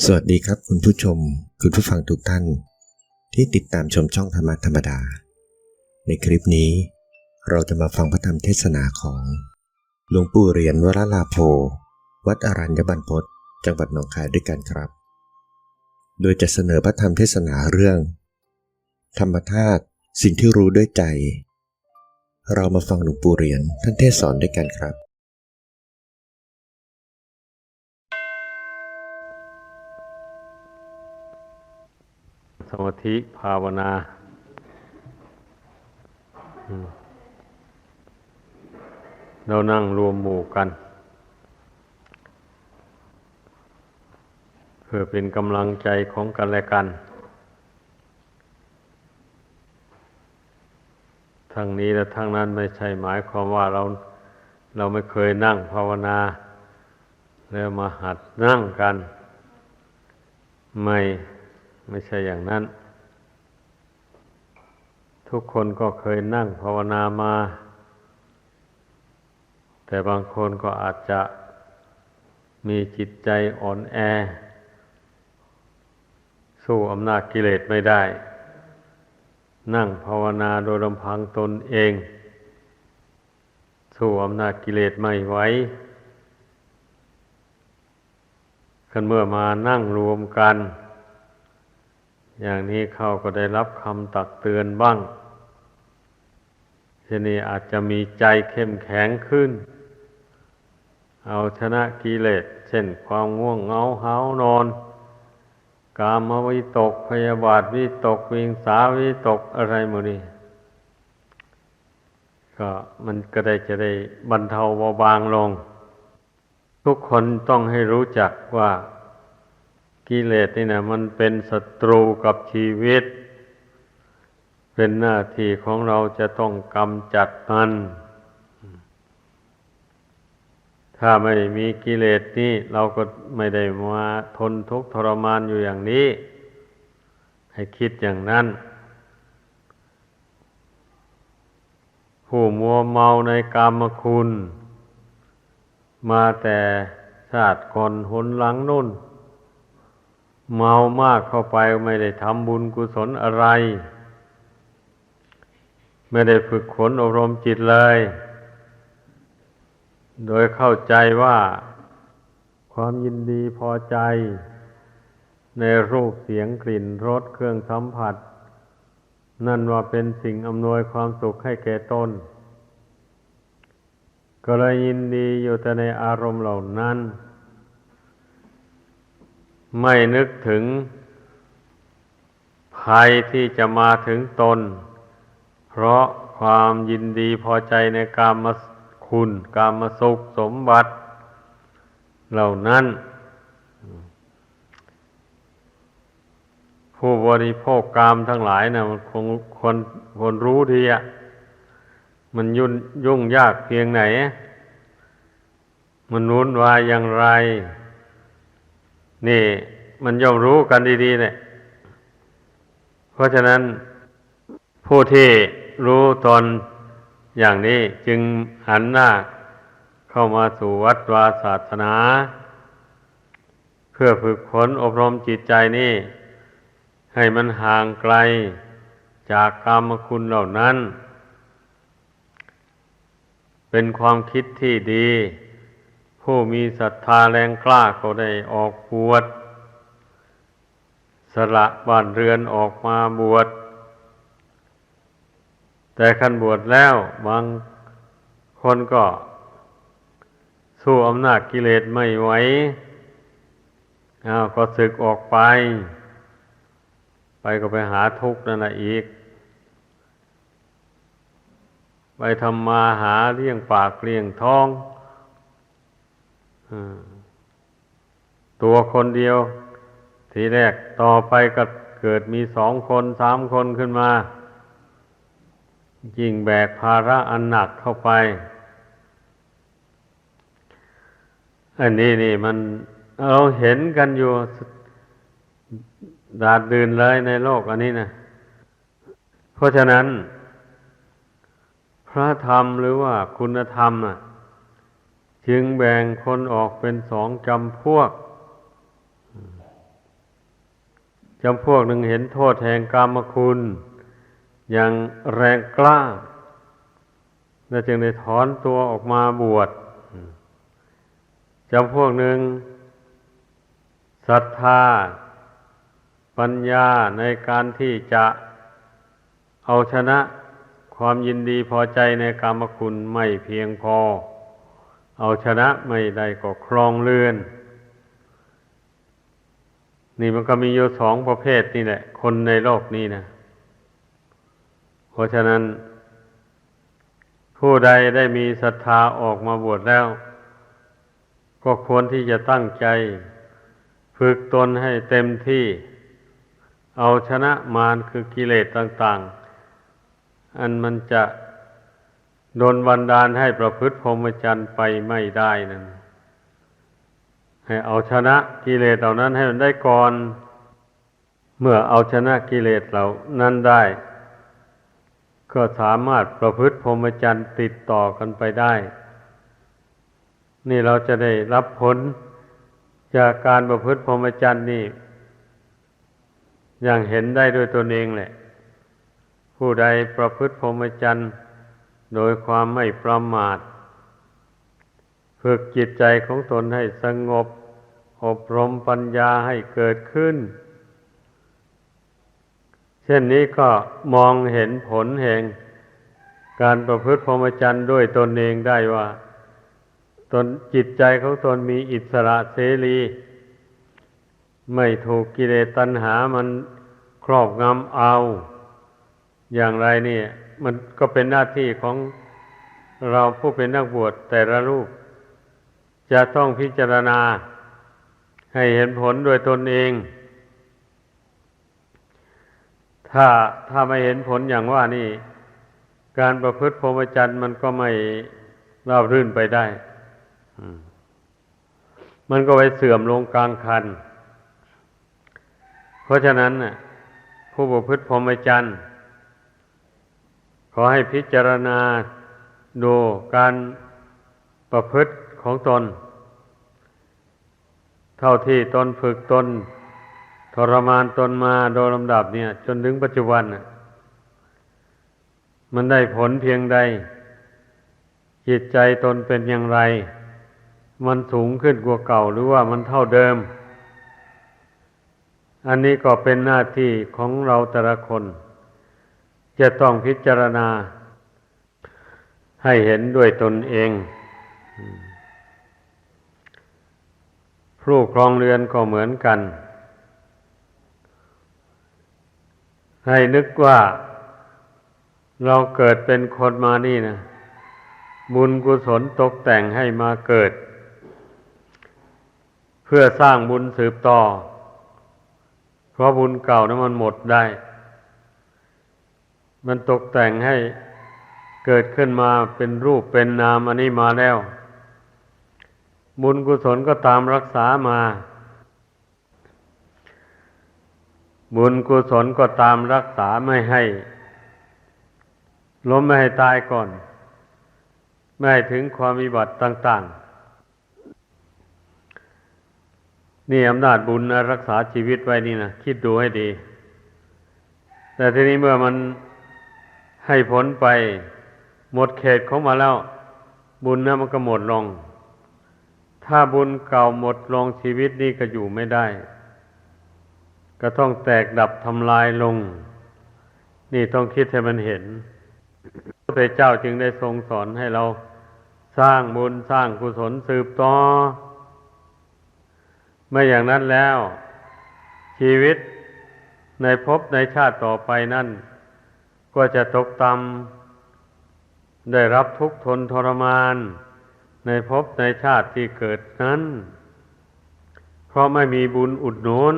สวัสดีครับคุณผู้ชมคุณผู้ฟังทุกท่านที่ติดตามชมช่องธรรมะธรรมดาในคลิปนี้เราจะมาฟังพระธรรมเทศนาของหลวงปู่เหรียญวรลาโภวัดอรัญญบรรพตจังหวัดหนองคายด้วยกันครับโดยจะเสนอพระธรรมเทศนาเรื่องธรรมธาตุสิ่งที่รู้ด้วยใจเรามาฟังหลวงปู่เหรียญท่านเทศสอนด้วยกันครับสมาธิภาวนาเรานั่งรวมหมู่กันเพื่อเป็นกำลังใจของกันและกันทั้งนี้และทั้งนั้นไม่ใช่หมายความว่าเราไม่เคยนั่งภาวนาแล้วมาหัดนั่งกันไม่ใช่อย่างนั้นทุกคนก็เคยนั่งภาวนามาแต่บางคนก็อาจจะมีจิตใจอ่อนแอสู้อำนาจกิเลสไม่ได้นั่งภาวนาโดยลำพังตนเองสู้อำนาจกิเลสไม่ไหวกันเมื่อมานั่งรวมกันอย่างนี้เขาก็ได้รับคำตักเตือนบ้างทีนี้อาจจะมีใจเข้มแข็งขึ้นเอาชนะกิเลสเช่นความง่วงเหงาหาวนอนกามวิตกพยาบาทวิตกวิงสาวิตกอะไรหมดนี่ก็มันก็จะได้บรรเทาเบาบางลงทุกคนต้องให้รู้จักว่ากิเลสนี่นะมันเป็นศัตรูกับชีวิตเป็นหน้าที่ของเราจะต้องกำจัดมันถ้าไม่มีกิเลสนี่เราก็ไม่ได้มาทนทุกข์ทรมานอยู่อย่างนี้ให้คิดอย่างนั้นผู้มัวเมาในกามคุณมาแต่ชาติก่อนหนหลังนู่นเมามากเข้าไปไม่ได้ทำบุญกุศลอะไรไม่ได้ฝึกฝนอบรมจิตเลยโดยเข้าใจว่าความยินดีพอใจในรูปเสียงกลิ่นรสเครื่องสัมผัสนั่นว่าเป็นสิ่งอำนวยความสุขให้แก่ตนก็เลยยินดีอยู่แต่ในอารมณ์เหล่านั้นไม่นึกถึงภัยที่จะมาถึงตนเพราะความยินดีพอใจในกามคุณกามสุขสมบัติเหล่านั้นผู้บริโภคกามทั้งหลายนะมันคงคนรู้ดีอ่ะมันยุ่งยากเพียงไหนมันวุ่นวายอย่างไรนี่มันย่อมรู้กันดีๆเนี่ยเพราะฉะนั้นผู้ที่รู้ตนอย่างนี้จึงหันหน้าเข้ามาสู่วัดวาศาสนาเพื่อฝึกฝนอบรมจิตใจนี้ให้มันห่างไกลจากกามคุณเหล่านั้นเป็นความคิดที่ดีผู้มีศรัทธาแรงกล้าก็ได้ออกบวชสละบ้านเรือนออกมาบวชแต่คันบวชแล้วบางคนก็สู้อำนาจกิเลสไม่ไหวก็สึกออกไปก็ไปหาทุกข์นั่นแหละอีกไปทำมาหาเลี้ยงปากเลี้ยงท้องตัวคนเดียวทีแรกต่อไปก็เกิดมี2 คน3 คนขึ้นมายิ่งแบกภาระอันหนักเข้าไปอันนี้นี่มันเราเห็นกันอยู่ดาดดื่นเลยในโลกอันนี้นะเพราะฉะนั้นพระธรรมหรือว่าคุณธรรมจึงแบ่งคนออกเป็น2 จำพวก จำพวกหนึ่งเห็นโทษแห่งกามคุณอย่างแรงกล้าและจึงได้ถอนตัวออกมาบวชจำพวกหนึ่งศรัทธาปัญญาในการที่จะเอาชนะความยินดีพอใจในกามคุณไม่เพียงพอเอาชนะไม่ได้ก็ครองเรือนนี่มันก็มีอยู่สองประเภทนี่แหละคนในโลกนี้นะเพราะฉะนั้นผู้ใดได้มีศรัทธาออกมาบวชแล้วก็ควรที่จะตั้งใจฝึกตนให้เต็มที่เอาชนะมารคือกิเลสต่างๆอันมันจะโดนบันดาลให้ประพฤติพรหมจรรย์ไปไม่ได้นั่นให้เอาชนะกิเลสเหล่านั้นให้มันได้ก่อนเมื่อเอาชนะกิเลสเหล่านั้นได้ก็สามารถประพฤติพรหมจรรย์ติดต่อกันไปได้นี่เราจะได้รับผลจากการประพฤติพรหมจรรย์นี่อย่างเห็นได้ด้วยตนเองแหละผู้ใดประพฤติพรหมจรรย์โดยความไม่ประมาทฝึกจิตใจของตนให้สงบอบรมปัญญาให้เกิดขึ้นเช่นนี้ก็มองเห็นผลแห่งการประพฤติพรหมจรรย์ด้วยตนเองได้ว่าตนจิตใจของตนมีอิสระเสรีไม่ถูกกิเลสตัณหามันครอบงำเอาอย่างไรนี่มันก็เป็นหน้าที่ของเราผู้เป็นนักบวชแต่ละรูปจะต้องพิจารณาให้เห็นผลด้วยตนเองถ้าไม่เห็นผลอย่างว่านี่การประพฤติพรหมจรรย์มันก็ไม่ราบรื่นไปได้มันก็ไปเสื่อมลงกลางคันเพราะฉะนั้นผู้ประพฤติพรหมจรรย์ขอให้พิจารณาดูการประพฤติของตนเท่าที่ตนฝึกตนทรมานตนมาโดยลำดับเนี่ยจนถึงปัจจุบันมันได้ผลเพียงใดจิตใจตนเป็นอย่างไรมันสูงขึ้นกว่าเก่าหรือว่ามันเท่าเดิมอันนี้ก็เป็นหน้าที่ของเราแต่ละคนจะต้องพิจารณาให้เห็นด้วยตนเองผู้ครองเรือนก็เหมือนกันให้นึกว่าเราเกิดเป็นคนมานี่นะบุญกุศลตกแต่งให้มาเกิดเพื่อสร้างบุญสืบต่อเพราะบุญเก่านั้นมันหมดได้มันตกแต่งให้เกิดขึ้นมาเป็นรูปเป็นนามอันนี้มาแล้วบุญกุศลก็ตามรักษามาบุญกุศลก็ตามรักษาไม่ให้ล้มไม่ให้ตายก่อนไม่ให้ถึงความวิบัติต่างๆนี่อำนาจบุญรักษาชีวิตไว้นี่นะคิดดูให้ดีแต่ทีนี้เมื่อมันให้ผลไปหมดเขตของมาแล้วบุญนั้นมันก็หมดลงถ้าบุญเก่าหมดลงชีวิตนี้ก็อยู่ไม่ได้ก็ต้องแตกดับทำลายลงนี่ต้องคิดให้มันเห็นพระพุทธเจ้าจึงได้ทรงสอนให้เราสร้างบุญสร้างกุศลสืบต่อไม่อย่างนั้นแล้วชีวิตในภพในชาติต่อไปนั่นก็จะตกต่ำได้รับทุกข์ทนทรมานในภพในชาติที่เกิดนั้นเพราะไม่มีบุญอุดหนุน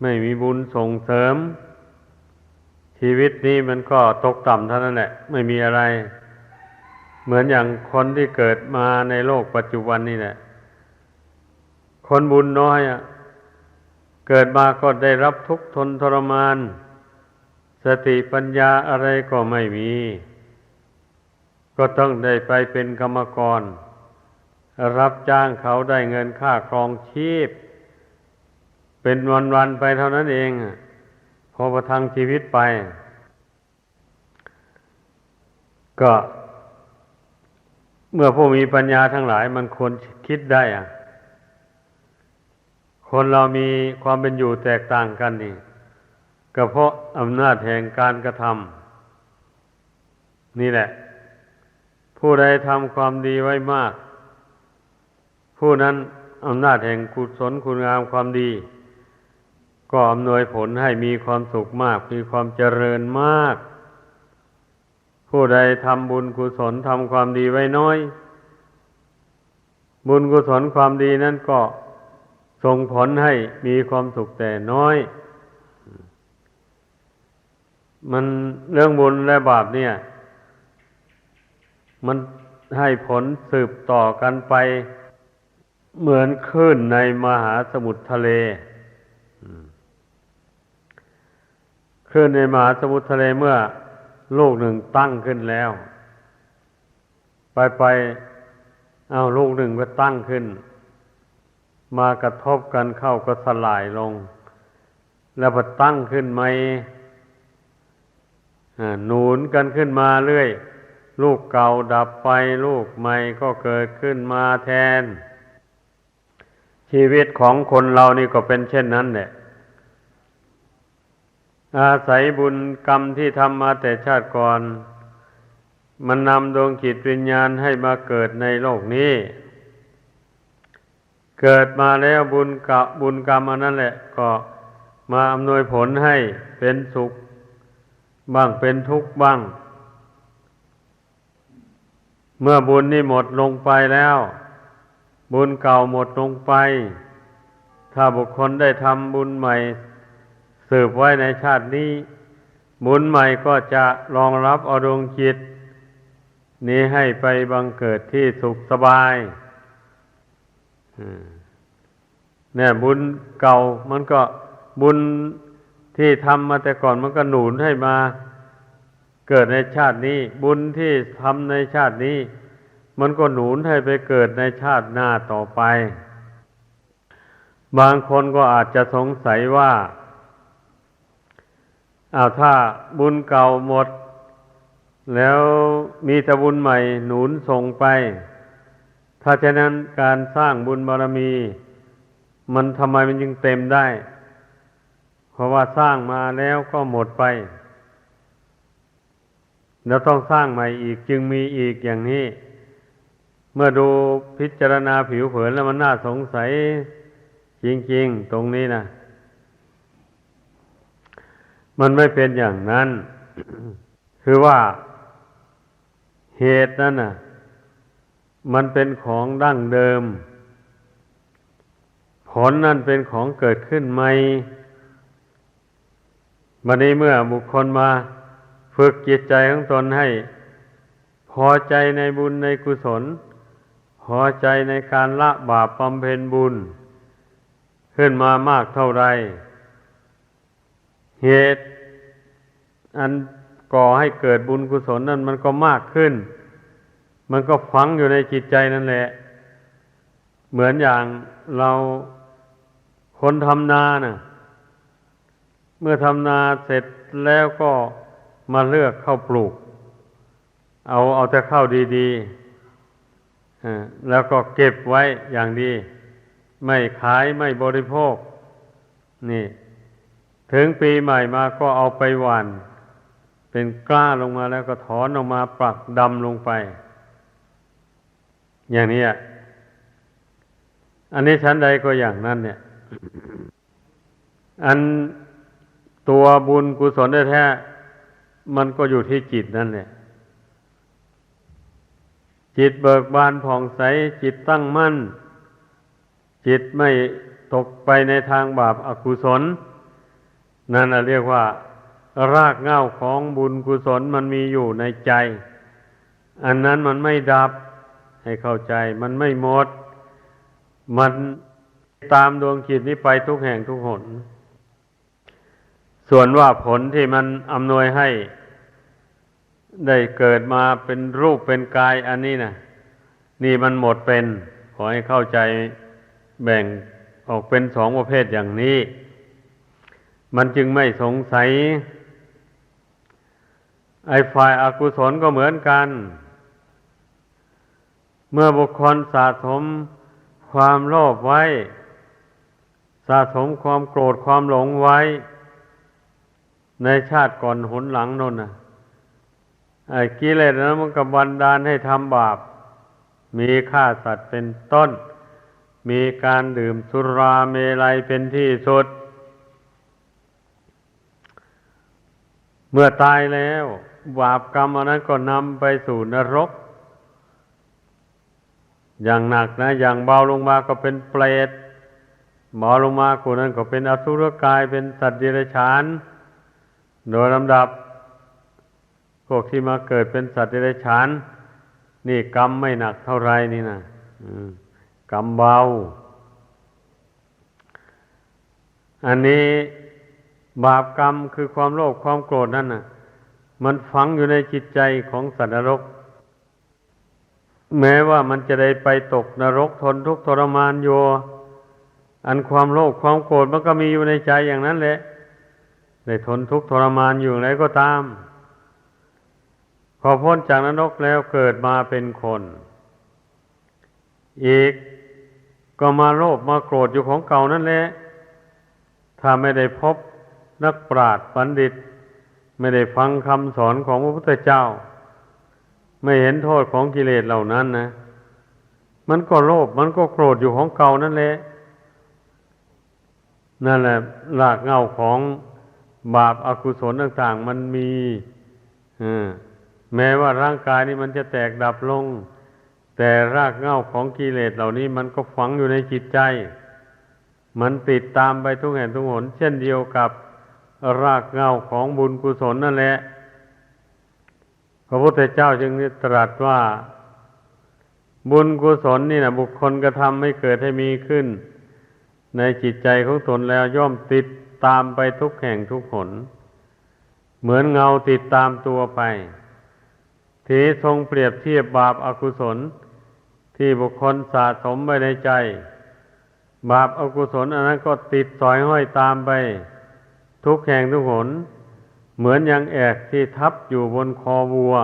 ไม่มีบุญส่งเสริมชีวิตนี้มันก็ตกต่ำเท่านั้นแหละไม่มีอะไรเหมือนอย่างคนที่เกิดมาในโลกปัจจุบันนี่แหละคนบุญน้อยเกิดมาก็ได้รับทุกข์ทนทรมานสติปัญญาอะไรก็ไม่มีก็ต้องได้ไปเป็นกรรมกรรับจ้างเขาได้เงินค่าครองชีพเ เป็นวันๆไปเท่านั้นเองพอประทังชีวิตไปก็เมื่อผู้มีปัญญาทั้งหลายมันควรคิดได้คนเรามีความเป็นอยู่แตกต่างกันนี่ก็เพราะอำนาจแห่งการกระทำนี่แหละผู้ใดทำความดีไว้มากผู้นั้นอำนาจแห่งกุศลคุณงามความดีก็อำนวยผลให้มีความสุขมากมีความเจริญมากผู้ใดทำบุญกุศลทำความดีไว้น้อยบุญกุศลความดีนั้นก็ส่งผลให้มีความสุขแต่น้อยมันเรื่องบุญและบาปเนี่ยมันให้ผลสืบต่อกันไปเหมือนคลื่นในมหาสมุทรทะเลคลื่นในมหาสมุทรทะเลเมื่อลูกหนึ่งตั้งขึ้นแล้วไปเอาลูกหนึ่งก็ตั้งขึ้นมากระทบกันเข้าก็สลายลงแล้วพอตั้งขึ้นใหม่หนุนกันขึ้นมาเรื่อยลูกเก่าดับไปลูกใหม่ก็เกิดขึ้นมาแทนชีวิตของคนเรานี่ก็เป็นเช่นนั้นแหละอาศัยบุญกรรมที่ทำมาแต่ชาติก่อนมันนำดวงจิตวิญญาณให้มาเกิดในโลกนี้เกิดมาแล้วบุญกรรมอันนั้นแหละก็มาอำนวยผลให้เป็นสุขบ้างเป็นทุกข์บ้างเมื่อบุญนี่หมดลงไปแล้วบุญเก่าหมดลงไปถ้าบุคคลได้ทำบุญใหม่สืบไว้ในชาตินี้บุญใหม่ก็จะรองรับเอาดวงจิตนี้ให้ไปบังเกิดที่สุขสบายเนี่ยบุญเก่ามันก็บุญที่ทำมาแต่ก่อนมันก็หนุนให้มาเกิดในชาตินี้บุญที่ทำในชาตินี้มันก็หนุนให้ไปเกิดในชาติหน้าต่อไปบางคนก็อาจจะสงสัยว่าถ้าบุญเก่าหมดแล้วมีแต่บุญใหม่หนุนส่งไปถ้าฉะนั้นการสร้างบุญบารมีมันทำไมมันจึงเต็มได้เพราะว่าสร้างมาแล้วก็หมดไปแล้วต้องสร้างใหม่อีกจึงมีอีกอย่างนี้เมื่อดูพิจารณาผิวเผินแล้วมันน่าสงสัยจริงๆตรงนี้นะมันไม่เป็นอย่างนั้น คือว่าเหตุนั้นน่ะมันเป็นของดั้งเดิมผลนั่นเป็นของเกิดขึ้นใหม่บัดนี้เมื่อบุคคลมาฝึกจิตใจของตนให้พอใจในบุญในกุศลพอใจในการละบาปบำเพ็ญบุญขึ้นมามากเท่าไรเหตุอันก่อให้เกิดบุญกุศลนั้นมันก็มากขึ้นมันก็ฝังอยู่ในจิตใจนั่นแหละเหมือนอย่างเราคนทำนาน่ะเมื่อทำนาเสร็จแล้วก็มาเลือกข้าวปลูกเอาแต่ข้าวดีๆแล้วก็เก็บไว้อย่างดีไม่ขายไม่บริโภคนี่ถึงปีใหม่มาก็เอาไปหว่านเป็นกล้าลงมาแล้วก็ถอนออกมาปักดำลงไปอย่างนี้อันนี้ชั้นใดก็อย่างนั้นเนี่ยอันตัวบุญกุศลแท้ๆมันก็อยู่ที่จิตนั่นแหละจิตเบิกบานผ่องใสจิตตั้งมั่นจิตไม่ตกไปในทางบาปอกุศลนั่นเรียกว่ารากเหง้าของบุญกุศลมันมีอยู่ในใจอันนั้นมันไม่ดับให้เข้าใจมันไม่หมดมันตามดวงจิตนี้ไปทุกแห่งทุกหนส่วนว่าผลที่มันอำนวยให้ได้เกิดมาเป็นรูปเป็นกายอันนี้นะนี่มันหมดเป็นขอให้เข้าใจแบ่ง ออกเป็นสองประเภทอย่างนี้ มันจึงไม่สงสัยไอ้ฝ่ายอากุศลก็เหมือนกัน เมื่อบุคคลสะสมความโลภไว้สะสมความโกรธความหลงไว้ในชาติก่อนหนหลังนั่นน่ะไอ้กิเลสนั้นมันก็บันดาลให้ทำบาปมีฆ่าสัตว์เป็นต้นมีการดื่มสุราเมลัยเป็นที่สุดเมื่อตายแล้วบาปกรรมอันนั้นก็นำไปสู่นรกอย่างหนักนะอย่างเบาลงมาก็เป็นเปรตเบาลงมากว่านั้นก็เป็นอสุรกายเป็นสัตว์เดรัจฉานโดยลำดับพวกที่มาเกิดเป็นสัตว์เดรัจฉานนี่กรรมไม่หนักเท่าไรนี่นะกรรมเบาอันนี้บาปกรรมคือความโลภความโกรธนั่นน่ะมันฝังอยู่ในจิตใจของสัตว์นรกแม้ว่ามันจะได้ไปตกนรกทนทุกข์ทรมานอยู่อันความโลภความโกรธมันก็มีอยู่ในใจอย่างนั้นแหละได้ทนทุกข์ทรมานอยู่ไหนก็ตามพอพ้นจากนรกแล้วเกิดมาเป็นคนอีกก็มาโลภมาโกรธอยู่ของเก่านั่นแหละถ้าไม่ได้พบนักปราชญ์บัณฑิตไม่ได้ฟังคำสอนของพระพุทธเจ้าไม่เห็นโทษของกิเลสเหล่านั้นนะมันก็โลภมันก็โกรธอยู่ของเก่านั่นแหละนั่นแหละรากเหง้าของบาปอกุศลต่างๆมันมีแม้ว่าร่างกายนี้มันจะแตกดับลงแต่รากเหง้าของกิเลสเหล่านี้มันก็ฝังอยู่ในจิตใจมันติดตามไปทุกแห่งทุกหนเช่นเดียวกับรากเหง้าของบุญกุศลนั่นแหละพระพุทธเจ้าจึงตรัสว่าบุญกุศลนี่นะบุคคลกระทำให้เกิดให้มีขึ้นในจิตใจของตนแล้วย่อมติดตามไปทุกแห่งทุกหนเหมือนเงาติดตามตัวไปที่ทรงเปรียบเทียบบาปอกุศลที่บุคคลสะสมไว้ในใจบาปอกุศลอันนั้นก็ติดสอยห้อยตามไปทุกแห่งทุกหนเหมือนอย่างแอกที่ทับอยู่บนคอวัว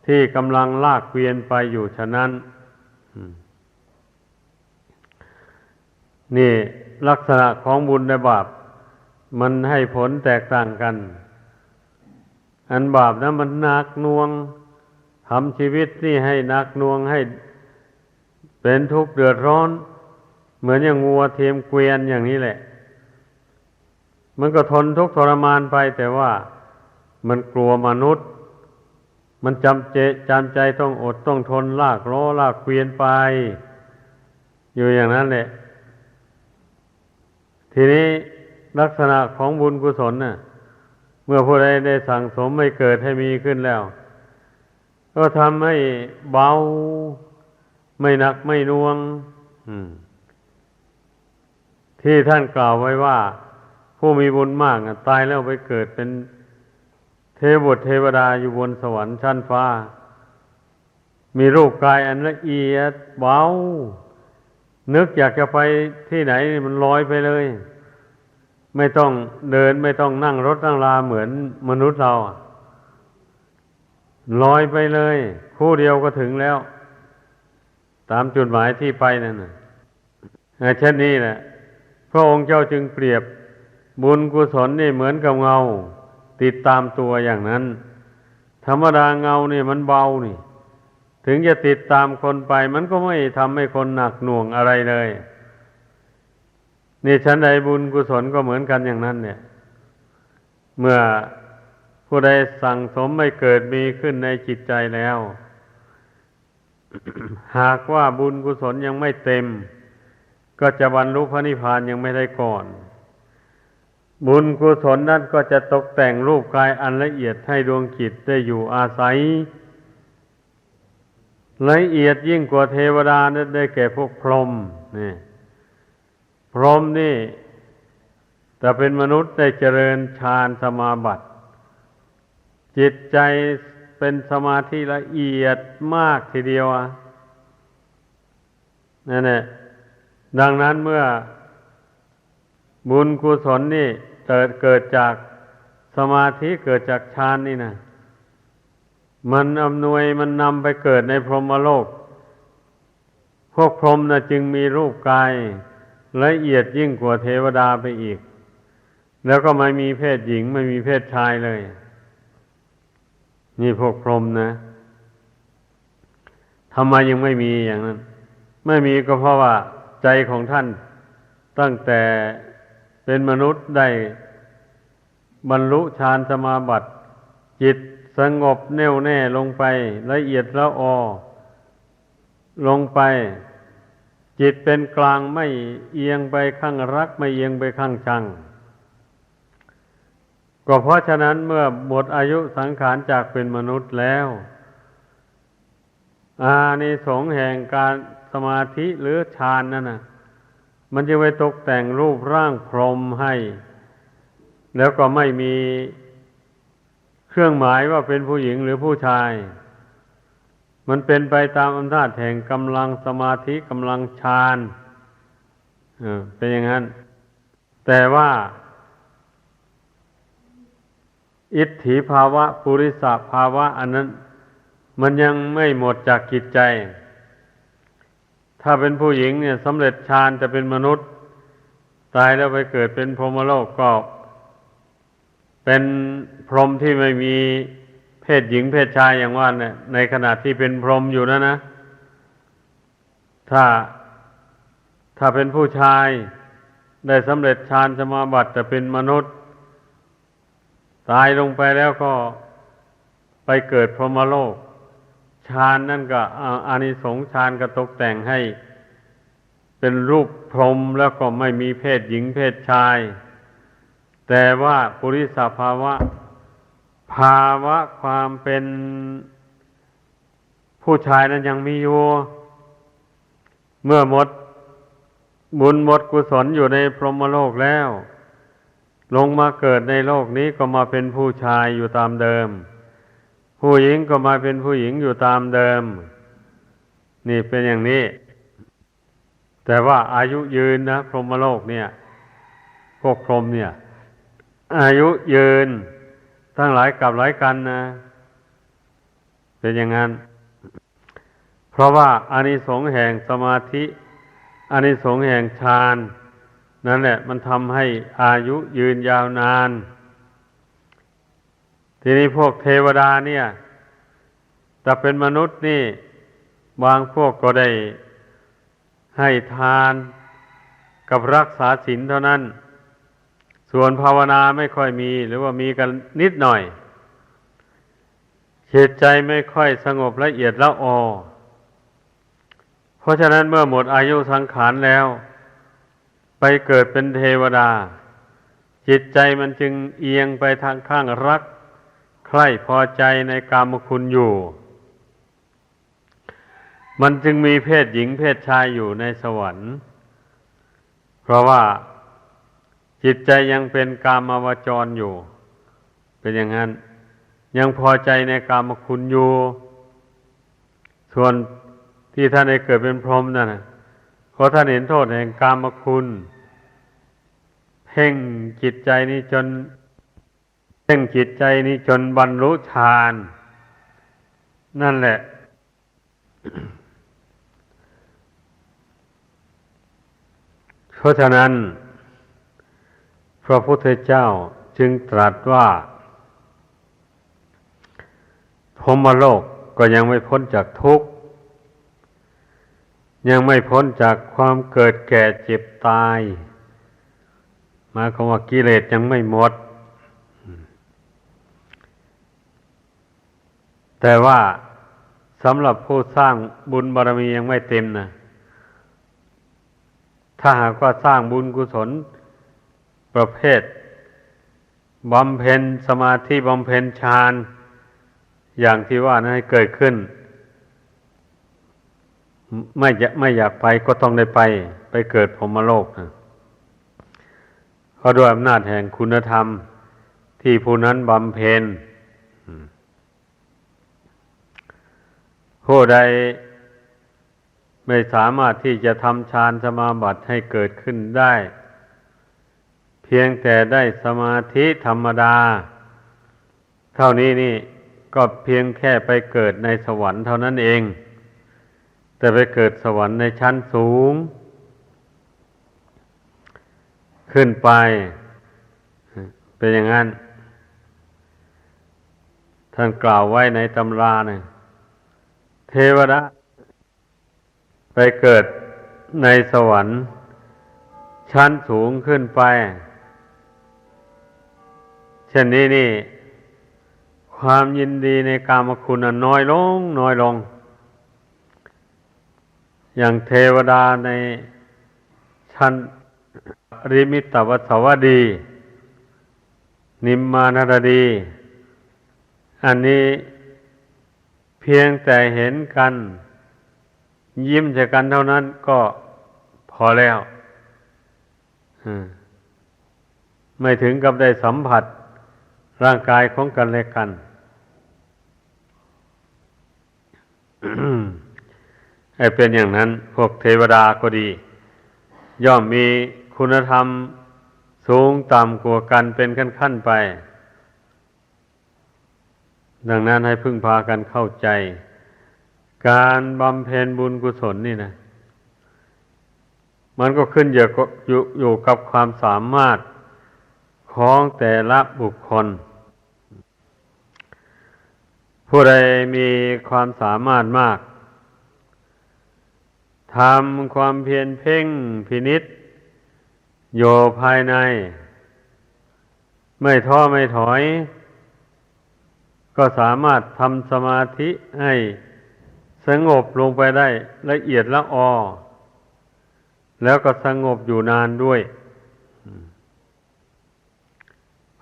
ที่กำลังลากเกวียนไปอยู่ฉะนั้นนี่ลักษณะของบุญและบาปมันให้ผลแตกต่างกันอันบาปนั้นมันหนักหน่วงทำชีวิตนี่ให้หนักหน่วงให้เป็นทุกข์เดือดร้อนเหมือนอย่างวัวเทียมเกวียนอย่างนี้แหละมันก็ทนทุกข์ทรมานไปแต่ว่ามันกลัวมนุษย์มันจำใจต้องอดต้องทนลากล้อลากเกวียนไปอยู่อย่างนั้นแหละทีนี้ลักษณะของบุญกุศลน่ะเมื่อผู้ใดได้สั่งสมให้เกิดให้มีขึ้นแล้วก็ทำให้เบาไม่หนักไม่น่วงที่ท่านกล่าวไว้ว่าผู้มีบุญมากตายแล้วไปเกิดเป็นเทพบุตรเทวดาอยู่บนสวรรค์ชั้นฟ้ามีรูปกายอันละเอียดเบานึกอยากจะไปที่ไหนมันลอยไปเลยไม่ต้องเดินไม่ต้องนั่งรถนั่งลาเหมือนมนุษย์เราลอยไปเลยคู่เดียวก็ถึงแล้วตามจุดหมายที่ไปนั่นน่ะเช่นนี้แหละพระองค์เจ้าจึงเปรียบบุญกุศลนี่เหมือนกับเงาติดตามตัวอย่างนั้นธรรมดาเงานี่มันเบานี่ถึงจะติดตามคนไปมันก็ไม่ทำให้คนหนักหน่วงอะไรเลยนี่ชั้นใดบุญกุศลก็เหมือนกันอย่างนั้นเนี่ยเมื่อผู้ใดสั่งสมไม่เกิดมีขึ้นในจิตใจแล้ว หากว่าบุญกุศลยังไม่เต็มก็จะบรรลุพระนิพพานยังไม่ได้ก่อนบุญกุศลนั้นก็จะตกแต่งรูปกายอันละเอียดให้ดวงจิตได้อยู่อาศัยละเอียดยิ่งกว่าเทวดานั้นได้แก่พวกพรหมนี่พรหมนี่แต่เป็นมนุษย์ได้เจริญฌานสมาบัติจิตใจเป็นสมาธิละเอียดมากทีเดียวนั่นแหละดังนั้นเมื่อ บุญกุศลนี่เกิดจากสมาธิเกิดจากฌานนี่นะมันอำนวยมันนำไปเกิดในพรหมโลกพวกพรหมนะจึงมีรูปกายละเอียดยิ่งกว่าเทวดาไปอีกแล้วก็ไม่มีเพศหญิงไม่มีเพศชายเลยนี่พวกพรหมนะทำไมยังไม่มีอย่างนั้นไม่มีก็เพราะว่าใจของท่านตั้งแต่เป็นมนุษย์ได้บรรลุฌานสมาบัติจิตสงบแน่วแน่ลงไปละเอียดละออลงไปจิตเป็นกลางไม่เอียงไปข้างรักไม่เอียงไปข้างชังก็เพราะฉะนั้นเมื่อหมดอายุสังขารจากเป็นมนุษย์แล้วอานิสงส์แห่งการสมาธิหรือฌานนั่นน่ะมันจะไปตกแต่งรูปร่างพรหมให้แล้วก็ไม่มีเครื่องหมายว่าเป็นผู้หญิงหรือผู้ชายมันเป็นไปตามอำนาจแห่งกำลังสมาธิกำลังฌานเป็นอย่างนั้นแต่ว่าอิทธิภาวะปุริสภาวะอันนั้นมันยังไม่หมดจากจิตใจถ้าเป็นผู้หญิงเนี่ยสำเร็จฌานจะเป็นมนุษย์ตายแล้วไปเกิดเป็นพรหมโลกก็เป็นพรหมที่ไม่มีเพศหญิงเพศชายอย่างว่าเนี่ยในขณะที่เป็นพรหมอยู่นะถ้าเป็นผู้ชายได้สำเร็จฌานสมาบัติแต่เป็นมนุษย์ตายลงไปแล้วก็ไปเกิดพรหมโลกฌานนั่นก็อานิสงส์ฌานก็ตกแต่งให้เป็นรูปพรหมแล้วก็ไม่มีเพศหญิงเพศชายแต่ว่าปุริสภาวะความเป็นผู้ชายนั้นยังมีอยู่เมื่อหมดบุญหมดกุศลอยู่ในพรหมโลกแล้วลงมาเกิดในโลกนี้ก็มาเป็นผู้ชายอยู่ตามเดิมผู้หญิงก็มาเป็นผู้หญิงอยู่ตามเดิมนี่เป็นอย่างนี้แต่ว่าอายุยืนนะพรหมโลกเนี่ยพวกพรหมเนี่ยอายุยืนตั้งหลายกับหลายกันนะเป็นอย่างนั้นเพราะว่าอานิสงส์แห่งสมาธิอานิสงส์แห่งฌานนั่นแหละมันทำให้อายุยืนยาวนานทีนี้พวกเทวดาเนี่ยแต่เป็นมนุษย์นี่บางพวกก็ได้ให้ทานกับรักษาศีลเท่านั้นส่วนภาวนาไม่ค่อยมีหรือว่ามีกันนิดหน่อยจิตใจไม่ค่อยสงบละเอียดละออเพราะฉะนั้นเมื่อหมดอายุสังขารแล้วไปเกิดเป็นเทวดาจิตใจมันจึงเอียงไปทางข้างรักใคร่พอใจในกามคุณอยู่มันจึงมีเพศหญิงเพศชายอยู่ในสวรรค์เพราะว่าจิตใจยังเป็นกามาวจรอยู่เป็นอย่างนั้นยังพอใจในกามคุณอยู่ส่วนที่ท่านได้เกิดเป็นพรหมนั่นนะเพราะท่านเห็นโทษแห่งกามคุณเพ่งจิตใจนี้จนบรรลุฌานนั่นแหละ เพราะฉะนั้นพระพุทธเจ้าจึงตรัสว่าพรหมโลกก็ยังไม่พ้นจากทุกข์ยังไม่พ้นจากความเกิดแก่เจ็บตายหมายความว่ากิเลสยังไม่หมดแต่ว่าสำหรับผู้สร้างบุญบารมียังไม่เต็มนะถ้าหากว่าสร้างบุญกุศลประเภทบำเพ็ญสมาธิบำเพ็ญฌานอย่างที่ว่านั้นให้เกิดขึ้นไม่อยากไปก็ต้องได้ไปเกิดพรหมโลกนะเพราะด้วยอำนาจแห่งคุณธรรมที่ผู้นั้นบำเพ็ญผู้ใดไม่สามารถที่จะทำฌานสมาบัติให้เกิดขึ้นได้ พียงแต่ได้สมาธิธรรมดาเท่านี้นี่ก็เพียงแค่ไปเกิดในสวรรค์เท่านั้นเองแต่ไปเกิดสวรรค์ในชั้นสูงขึ้นไปเป็นอย่างนั้นท่านกล่าวไว้ในตำราเนี่ยเทวดาไปเกิดในสวรรค์ชั้นสูงขึ้นไปเช่นนี้นี่ความยินดีในกามคุณน้อยลงน้อยลงอย่างเทวดาในชั้นริมิตวสวดีนิมมานรดีอันนี้เพียงแต่เห็นกันยิ้มจากกันเท่านั้นก็พอแล้วไม่ถึงกับได้สัมผัสร่างกายของกันและกัน ให้เป็นอย่างนั้นพวกเทวดาก็ดีย่อมมีคุณธรรมสูงต่ำกว่ากันเป็นขั้นๆไปดังนั้นให้พึ่งพากันเข้าใจการบำเพ็ญบุญกุศลนี่นะมันก็ขึ้นอยู่กับความสามารถของแต่ละบุคคลผู้ใดมีความสามารถมากทำความเพียรเพ่งพินิจโยภายในไม่ท้อไม่ถอยก็สามารถทำสมาธิให้สงบลงไปได้ละเอียดละออแล้วก็สงบอยู่นานด้วย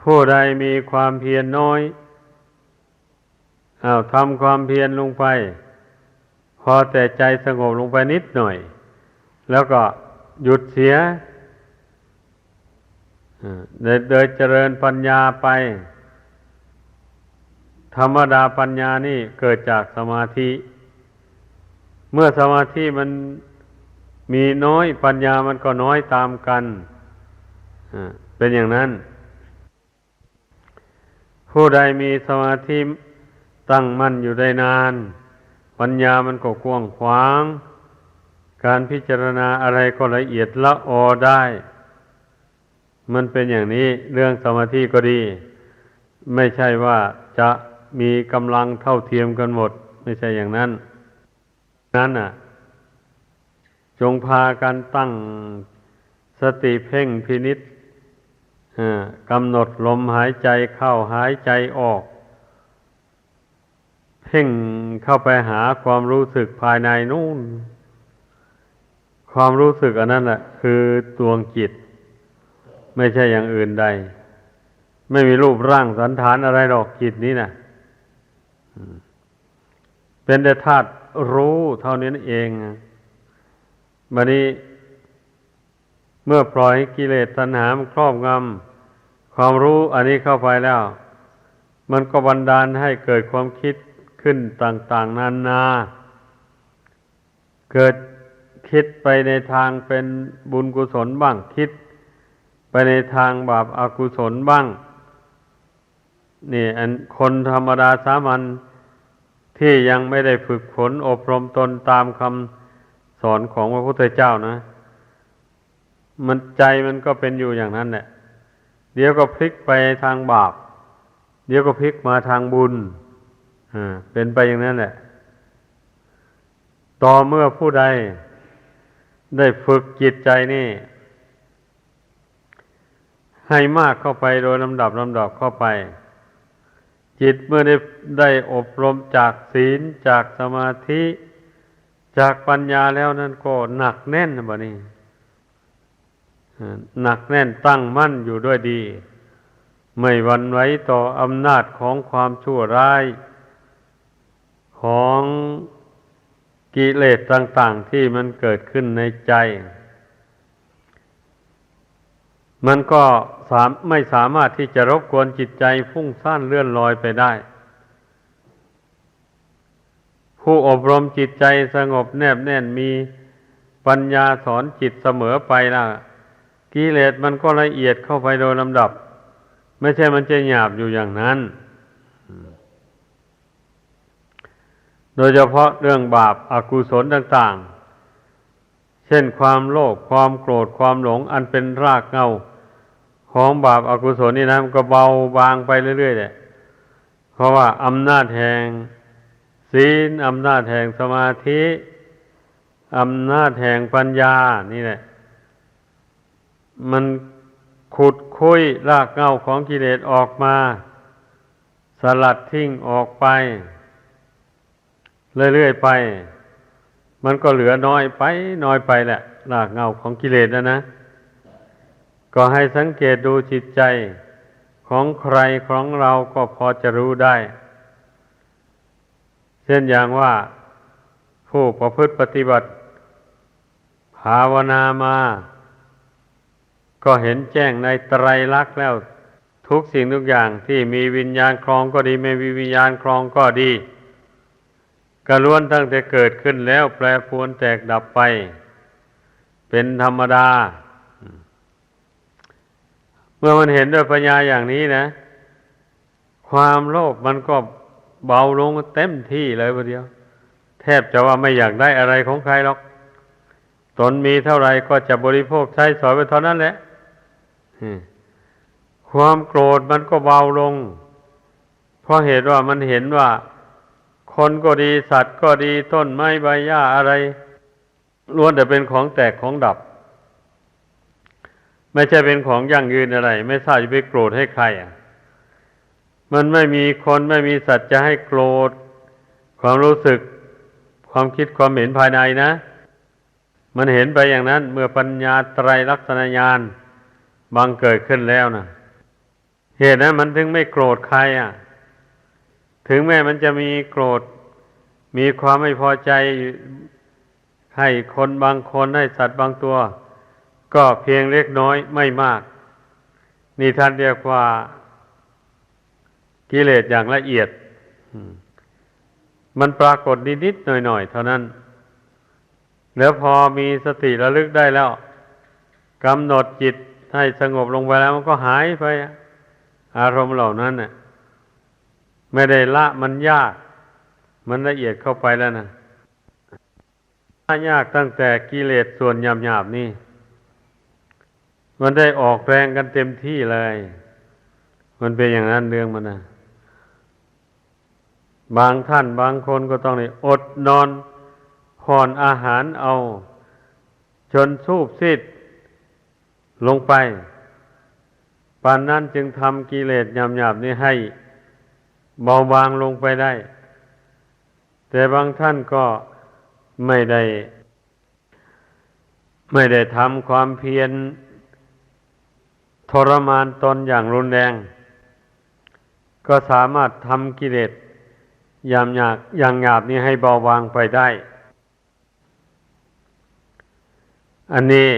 ผู้ใดมีความเพียรน้อยทำความเพียรลงไปพอแต่ใจสงบลงไปนิดหน่อยแล้วก็หยุดเสียโดยเจริญปัญญาไปธรรมดาปัญญานี่เกิดจากสมาธิเมื่อสมาธิมันมีน้อยปัญญามันก็น้อยตามกันเป็นอย่างนั้นผู้ใดมีสมาธิตั้งมั่นอยู่ได้นานปัญญามันก็กว้างขวางการพิจารณาอะไรก็ละเอียดละออได้มันเป็นอย่างนี้เรื่องสมาธิก็ดีไม่ใช่ว่าจะมีกำลังเท่าเทียมกันหมดไม่ใช่อย่างนั้นจงพากันตั้งสติเพ่งพินิจกำหนดลมหายใจเข้าหายใจออกเพ่งเข้าไปหาความรู้สึกภายในนู่นความรู้สึกอันนั้นแหละคือดวงจิตไม่ใช่อย่างอื่นใดไม่มีรูปร่างสันฐานอะไรหรอกจิตนี้นะเป็นแต่ธาตุรู้เท่านี้เองบัดนี้เมื่อปล่อยให้กิเลสตัณหามันครอบงำความรู้อันนี้เข้าไปแล้วมันก็บันดาลให้เกิดความคิดขึ้นต่างๆนานาเกิดคิดไปในทางเป็นบุญกุศลบ้างคิดไปในทางบาปอกุศลบ้างนี่อันคนธรรมดาสามัญที่ยังไม่ได้ฝึกฝนอบรมตนตามคำสอนของพระพุทธเจ้านะมันใจมันก็เป็นอยู่อย่างนั้นแหละเดี๋ยวก็พลิกไปทางบาปเดี๋ยวก็พลิกมาทางบุญเป็นไปอย่างนั้นแหละต่อเมื่อผู้ใดได้ฝึกจิตใจนี่ให้มากเข้าไปโดยลำดับเข้าไปจิตเมื่อได้อบรมจากศีลจากสมาธิจากปัญญาแล้วนั่นก็หนักแน่นบัดนี้หนักแน่นตั้งมั่นอยู่ด้วยดีไม่หวั่นไหวต่ออำนาจของความชั่วร้ายของกิเลสต่างๆที่มันเกิดขึ้นในใจมันก็ไม่สามารถที่จะรบกวนจิตใจฟุ้งซ่านเลื่อนลอยไปได้ผู้อบรมจิตใจสงบแนบแน่นมีปัญญาสอนจิตเสมอไปล่ะ กิเลสมันก็ละเอียดเข้าไปโดยลำดับไม่ใช่มันจะหยาบอยู่อย่างนั้นโดยเฉพาะเรื่องบาปอกุศลต่างๆเช่นความโลภความโกรธความหลงอันเป็นรากเหง้าของบาปอกุศลนี่นะมันก็เบาบางไปเรื่อยๆแหละเพราะว่าอำนาจแห่งศีลอำนาจแห่งสมาธิอำนาจแห่งปัญญานี่แหละมันขุดคุ้ยรากเหง้าของกิเลสออกมาสลัดทิ้งออกไปเรื่อยๆไปมันก็เหลือน้อยไปแหละรากเหง้าของกิเลสนะก็ให้สังเกตดูจิตใจของใครของเราก็พอจะรู้ได้เช่นอย่างว่าผู้ประพฤติปฏิบัติภาวนามาก็เห็นแจ้งในไตรลักษณ์แล้วทุกสิ่งทุกอย่างที่มีวิญญาณครองก็ดีไม่มีวิญญาณครองก็ดีก็ล้วนตั้งแต่เกิดขึ้นแล้วแปรปรวนแตกดับไปเป็นธรรมดาเมื่อมันเห็นด้วยปัญญาอย่างนี้นะความโลภมันก็เบาลงเต็มที่เลยทีเดียวแทบจะว่าไม่อยากได้อะไรของใครหรอกตนมีเท่าไรก็จะบริโภคใช้สอยไปเท่านั้นแหละความโกรธมันก็เบาลงเพราะเหตุว่ามันเห็นว่าคนก็ดีสัตว์ก็ดีต้นไม้ใบหญ้าอะไรล้วนแต่เป็นของแตกของดับไม่ใช่เป็นของยั่งยืนอะไรไม่ทราบจะไปโกรธให้ใครมันไม่มีคนไม่มีสัตว์จะให้โกรธความรู้สึกความคิดความเห็นภายในนะมันเห็นไปอย่างนั้นเมื่อปัญญาไตรลักษณญาณบังเกิดขึ้นแล้วนะเหตุนั้นมันถึงไม่โกรธใครถึงแม้มันจะมีโกรธมีความไม่พอใจให้คนบางคนให้สัตว์บางตัวก็เพียงเล็กน้อยไม่มากนี่ท่านเรียกว่ากิเลสอย่างละเอียดมันปรากฏนิดๆหน่อยๆเท่านั้นแล้วพอมีสติระลึกได้แล้วกำหนดจิตให้สงบลงไปแล้วมันก็หายไปอารมณ์เหล่านั้นน่ะไม่ได้ละมันยากมันละเอียดเข้าไปแล้วนะละยากตั้งแต่กิเลสส่วนหยาบๆนี่มันได้ออกแรงกันเต็มที่เลยมันเป็นอย่างนั้นเรื่องมันนะบางท่านบางคนก็ต้องได้อดนอนผ่อนอาหารเอาจนสูบซีดลงไปปานนั้นจึงทำกิเลสหยาบๆนี้ให้เบาบางลงไปได้แต่บางท่านก็ไม่ได้ทำความเพียรทรมานตนอย่างรุนแรงก็สามารถทำกิเลสอย่างหยาบนี้ให้เบาบางไปได้อันนี้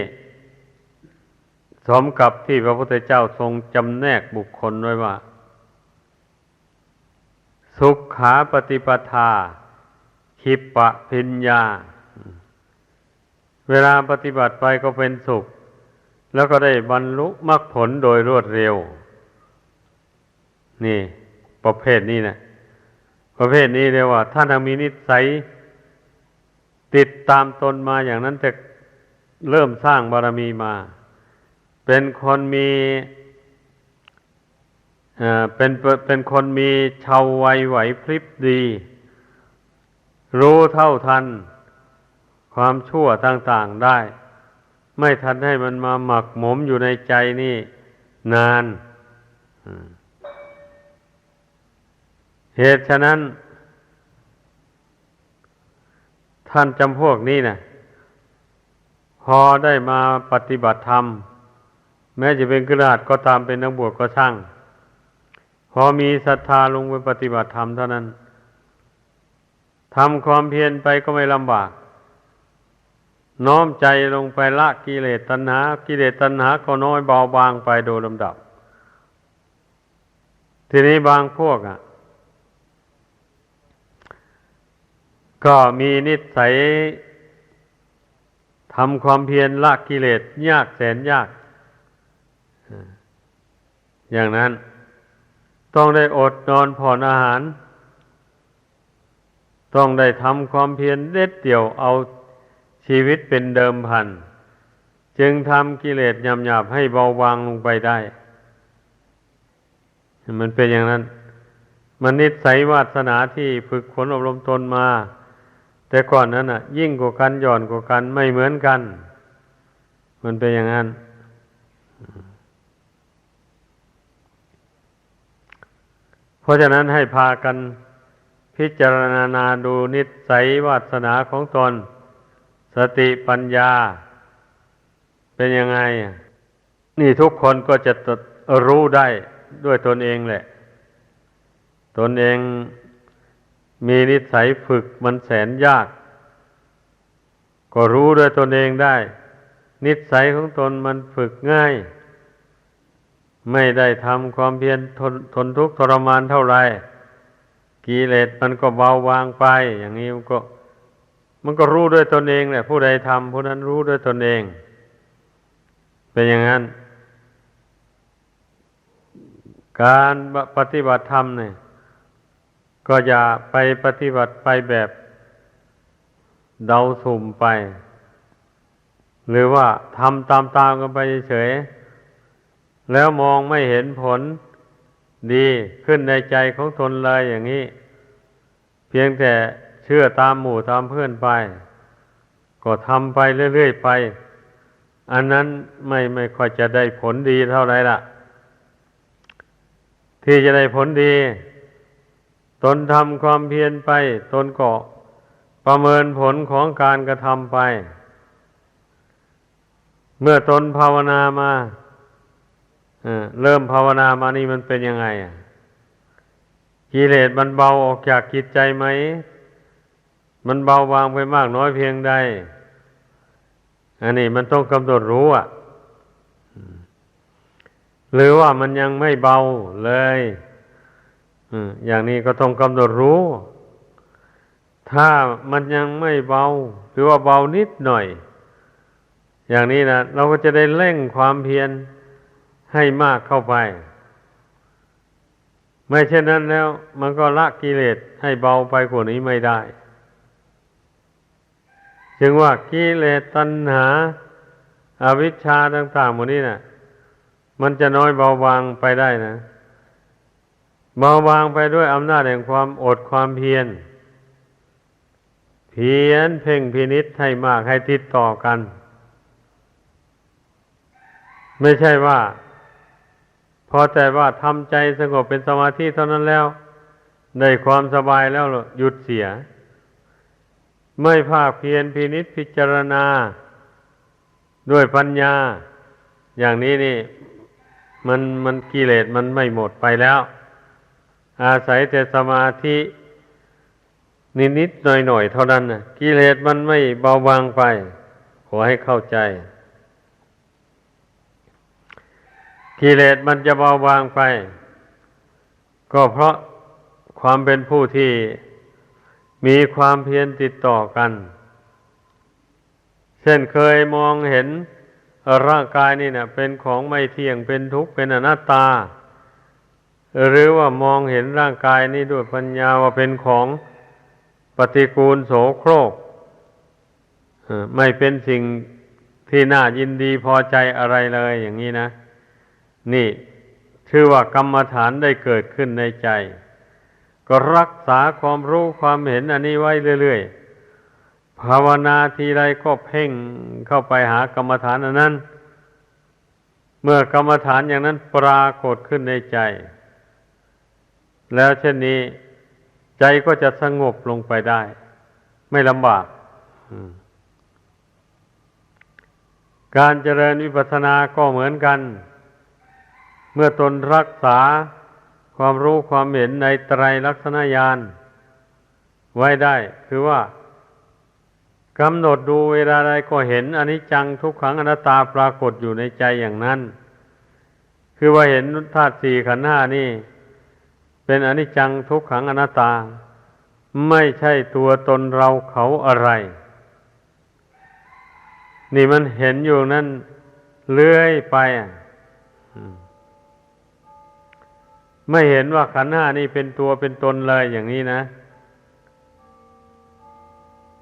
สมกับที่พระพุทธเจ้าทรงจำแนกบุคคลไว้ว่าสุขาปฏิปทาขิปปะพิญญาเวลาปฏิบัติไปก็เป็นสุขแล้วก็ได้บรรลุมรรคผลโดยรวดเร็วนี่ประเภทนี้นะประเภทนี้เรียกว่าท่านมีนิสัยติดตามตนมาอย่างนั้นจะเริ่มสร้างบารมีมาเป็นคนมีเป็นคนมีเชาว์วัยไหวพริบดีรู้เท่าทันความชั่วต่างๆได้ไม่ทันให้มันมาหมักหมมอยู่ในใจนี่นานเหตุฉะนั้นท่านจำพวกนี้นะพอได้มาปฏิบัติธรรมแม้จะเป็นคฤหัสถ์ก็ตามเป็นนักบวชก็ช่างพอมีศรัทธาลงไปปฏิบัติธรรมเท่านั้นทำความเพียรไปก็ไม่ลำบากน้อมใจลงไปละกิเลสตัณหาก็น้อยเบาบางไปโดยลำดับทีนี้บางพวกก็มีนิสัยทำความเพียรละกิเลสยากแสนยาก อย่างนั้นต้องได้อดนอนผ่อนอาหารต้องได้ทำความเพียรเด็ดเดี่ยวเอาชีวิตเป็นเดิมพันจึงทำกิเลสหยาบๆให้เบาบางลงไปได้มันเป็นอย่างนั้นมันนิสัยวาสนาที่ฝึกฝนอบรมตนมาแต่ก่อนนั้นยิ่งกว่ากันหย่อนกว่ากันไม่เหมือนกันมันเป็นอย่างนั้นเพราะฉะนั้นให้พากันพิจารณาดูนิสัยวาสนาของตนสติปัญญาเป็นยังไงนี่ทุกคนก็จะรู้ได้ด้วยตนเองแหละตนเองมีนิสัยฝึกมันแสนยากก็รู้ด้วยตนเองได้นิสัยของตนมันฝึกง่ายไม่ได้ทำความเพียรทนทุกข์ทรมานเท่าไหร่กิเลสมันก็เบาบางไปอย่างนี้มันก็รู้ด้วยตนเองแหละผู้ใดทำผู้นั้นรู้ด้วยตนเองเป็นอย่างนั้นการปฏิบัติธรรมเนี่ยก็อย่าไปปฏิบัติไปแบบเดาสุ่มไปหรือว่าทำตามๆกันไปเฉยๆแล้วมองไม่เห็นผลดีขึ้นในใจของตนเลยอย่างนี้เพียงแต่เชื่อตามหมู่ตามเพื่อนไปก็ทำไปเรื่อยๆไปอันนั้นไม่ค่อยจะได้ผลดีเท่าไหร่ล่ะที่จะได้ผลดีตนทำความเพียรไปตนก็ประเมินผลของการกระทำไปเมื่อตนภาวนามาเริ่มภาวนามานี่มันเป็นยังไงกิเลสมันเบาออกจากจิตใจไหมมันเบาบางไปมากน้อยเพียงใดอันนี้มันต้องกำหนดรู้หรือว่ามันยังไม่เบาเลยอย่างนี้ก็ต้องกำหนดรู้ถ้ามันยังไม่เบาหรือว่าเบานิดหน่อยอย่างนี้นะเราก็จะได้เร่งความเพียรให้มากเข้าไปไม่เช่นนั้นแล้วมันก็ละกิเลสให้เบาไปกว่านี้ไม่ได้จึงว่ากิเลสตัณหาอวิชชาต่างๆหมดนี้น่ะมันจะน้อยเบาบางไปได้นะเบาบางไปด้วยอำนาจแห่งความอดความเพียรเพียรเพ่งพินิจให้มากให้ติดต่อกันไม่ใช่ว่าพอแต่ว่าทำใจสงบเป็นสมาธิเท่านั้นแล้วได้ความสบายแล้วหยุดเสียไม่ภาคเพียรพินิจพิจารณาด้วยปัญญาอย่างนี้นี่มันกิเลสมันไม่หมดไปแล้วอาศัยแต่สมาธินิดๆหน่อยๆเท่านั้นนะกิเลสมันไม่เบาบางไปขอให้เข้าใจกิเลสมันจะเบาบางไปก็เพราะความเป็นผู้ที่มีความเพียรติดต่อกันเช่นเคยมองเห็นร่างกายนี่นะเป็นของไม่เที่ยงเป็นทุกข์เป็นอนัตตาหรือว่ามองเห็นร่างกายนี้ด้วยปัญญาว่าเป็นของปฏิกูลโสโครกไม่เป็นสิ่งที่น่ายินดีพอใจอะไรเลยอย่างนี้นะนี่ชื่อว่ากรรมฐานได้เกิดขึ้นในใจก็รักษาความรู้ความเห็นอันนี้ไว้เรื่อยๆภาวนาทีไรก็เพ่งเข้าไปหากรรมฐานอันนั้นเมื่อกรรมฐานอย่างนั้นปรากฏขึ้นในใจแล้วเช่นนี้ใจก็จะสงบลงไปได้ไม่ลำบากการเจริญวิปัสสนาก็เหมือนกันเมื่อตนรักษาความรู้ความเห็นในไตรลักษณญาณไว้ได้คือว่ากำหนดดูเวลาใดก็เห็นอนิจจังทุกขังอนัตตาปรากฏอยู่ในใจอย่างนั้นคือว่าเห็นธาตุสี่ขันธ์ห้านี่เป็นอนิจจังทุกขังอนัตตาไม่ใช่ตัวตนเราเขาอะไรนี่มันเห็นอยู่นั่นเลื่อยไป ไม่เห็นว่าขันธ์ห้านี่เป็นตัวเป็นตนเลยอย่างนี้นะ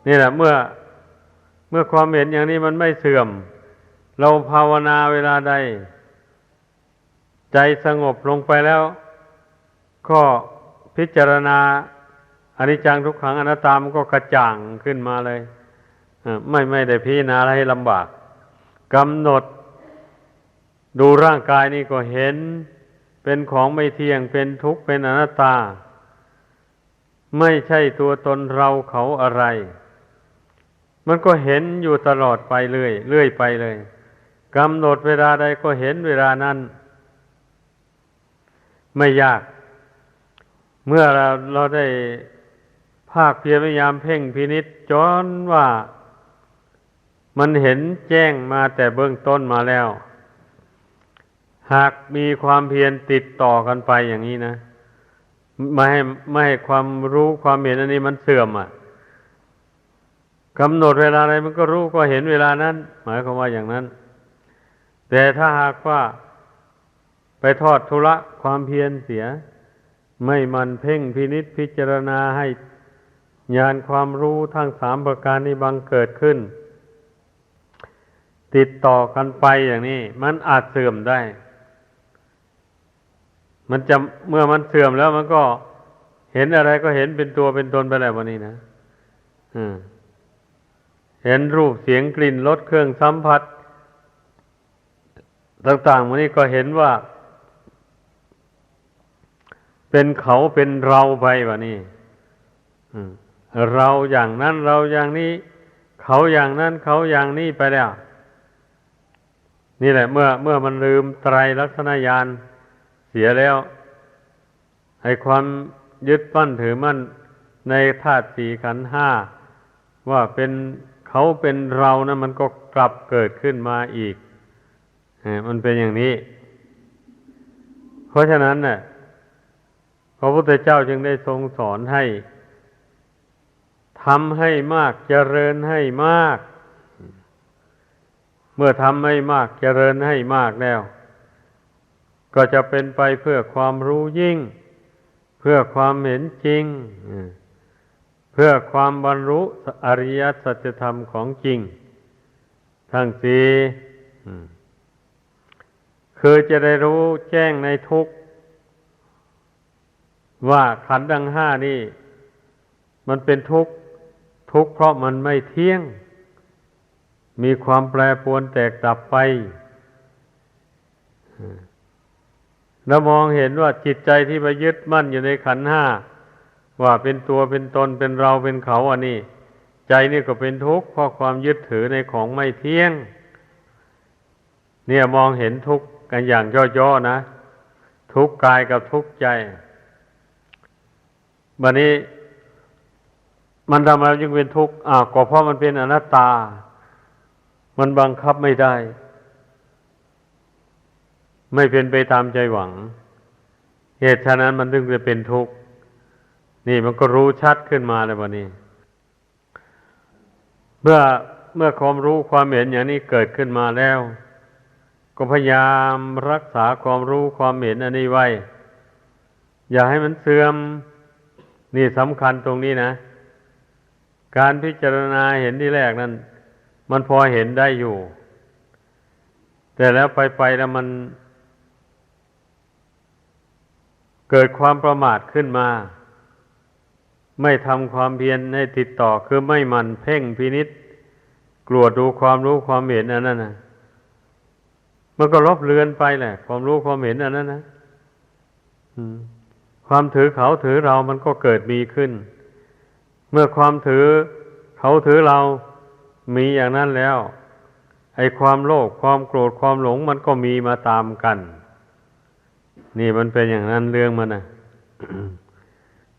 นี่แหละเมื่อความเห็นอย่างนี้มันไม่เสื่อมเราภาวนาเวลาใดใจสงบลงไปแล้วก็พิจารณาอนิจจังทุกขังอนัตตามันก็กระจ่างขึ้นมาเลยไม่ได้พิจารณาให้ลำบากกำหนดดูร่างกายนี่ก็เห็นเป็นของไม่เที่ยงเป็นทุกข์เป็นอนัตตาไม่ใช่ตัวตนเราเขาอะไรมันก็เห็นอยู่ตลอดไปเรื่อยไปเลยกำหนดเวลาใดก็เห็นเวลานั้นไม่ยากเมื่อเราได้ภาคเพียรพยายามเพ่งพินิจจนว่ามันเห็นแจ้งมาแต่เบื้องต้นมาแล้วหากมีความเพียรติดต่อกันไปอย่างนี้นะไม่ให้ความรู้ความเห็นอันนี้มันเสื่อมกำหนดเวลาอะไรมันก็รู้ก็เห็นเวลานั้นหมายความว่าอย่างนั้นแต่ถ้าหากว่าไปทอดทุระความเพียรเสียไม่มันเพ่งพินิจพิจารณาให้ญาณความรู้ทั้งสามประการนี้บังเกิดขึ้นติดต่อกันไปอย่างนี้มันอาจเสื่อมได้มันจะเมื่อมันเสื่อมแล้วมันก็เห็นอะไรก็เห็นเป็นตัวเป็นตนไปแล้ววันนี้นะเห็นรูปเสียงกลิ่นรสเครื่องสัมผัสต่างๆวันนี้ก็เห็นว่าเป็นเขาเป็นเราไปวะนี่เราอย่างนั้นเราอย่างนี้เขาอย่างนั้นเขาอย่างนี้ไปแล้วนี่แหละเมื่อมันลืมไตรลักษณญาณเสียแล้วให้ความยึดมั่นถือมั่นในธาตุสี่ขันธ์ห้าว่าเป็นเขาเป็นเรานะมันก็กลับเกิดขึ้นมาอีกมันเป็นอย่างนี้เพราะฉะนั้นน่ะพระพุทธเจ้าจึงได้ทรงสอนให้ทำให้มากเจริญให้มากเมื่อทำให้มากเจริญให้มากแล้วก็จะเป็นไปเพื่อความรู้ยิ่งเพื่อความเห็นจริงเพื่อความบรรลุอริยสัจธรรมของจริงทั้งสี่คือจะได้รู้แจ้งในทุกข์ว่าขันธ์ทั้งห้านี่มันเป็นทุกข์เพราะมันไม่เที่ยงมีความแปรปรวนแตกดับไปแล้วมองเห็นว่าจิตใจที่ไปยึดมั่นอยู่ในขันธ์ห้าว่าเป็นตัวเป็นตนเป็นเราเป็นเขาอันนี้ใจนี่ก็เป็นทุกข์เพราะความยึดถือในของไม่เที่ยงเนี่ยมองเห็นทุกข์กันอย่างย่อๆนะทุกข์กายกับทุกข์ใจบัดนี้มันทำไมจึงเป็นทุกข์ก็เพราะมันเป็นอนัตตามันบังคับไม่ได้ไม่เป็นไปตามใจหวังเหตุฉะนั้นมันถึงจะเป็นทุกข์นี่มันก็รู้ชัดขึ้นมาเลยวันนี้เมื่อความรู้ความเห็นอย่างนี้เกิดขึ้นมาแล้วก็พยายามรักษาความรู้ความเห็นอันนี้ไว้อย่าให้มันเสื่อมนี่สำคัญตรงนี้นะการพิจารณาเห็นที่แรกนั้นมันพอเห็นได้อยู่แต่แล้วไปแล้วมันเกิดความประมาทขึ้นมาไม่ทำความเพียรให้ติดต่อคือไม่หมั่นเพ่งพินิจกลัวดูความรู้ความเห็นอันนั้นนะมันก็ลบเลือนไปแหละความรู้ความเห็นอันนั้นนะความถือเขาถือเรามันก็เกิดมีขึ้นเมื่อความถือเขาถือเรามีอย่างนั้นแล้วไอ้ความโลภความโกรธความหลงมันก็มีมาตามกันนี่มันเป็นอย่างนั้นเรื่องมันนะ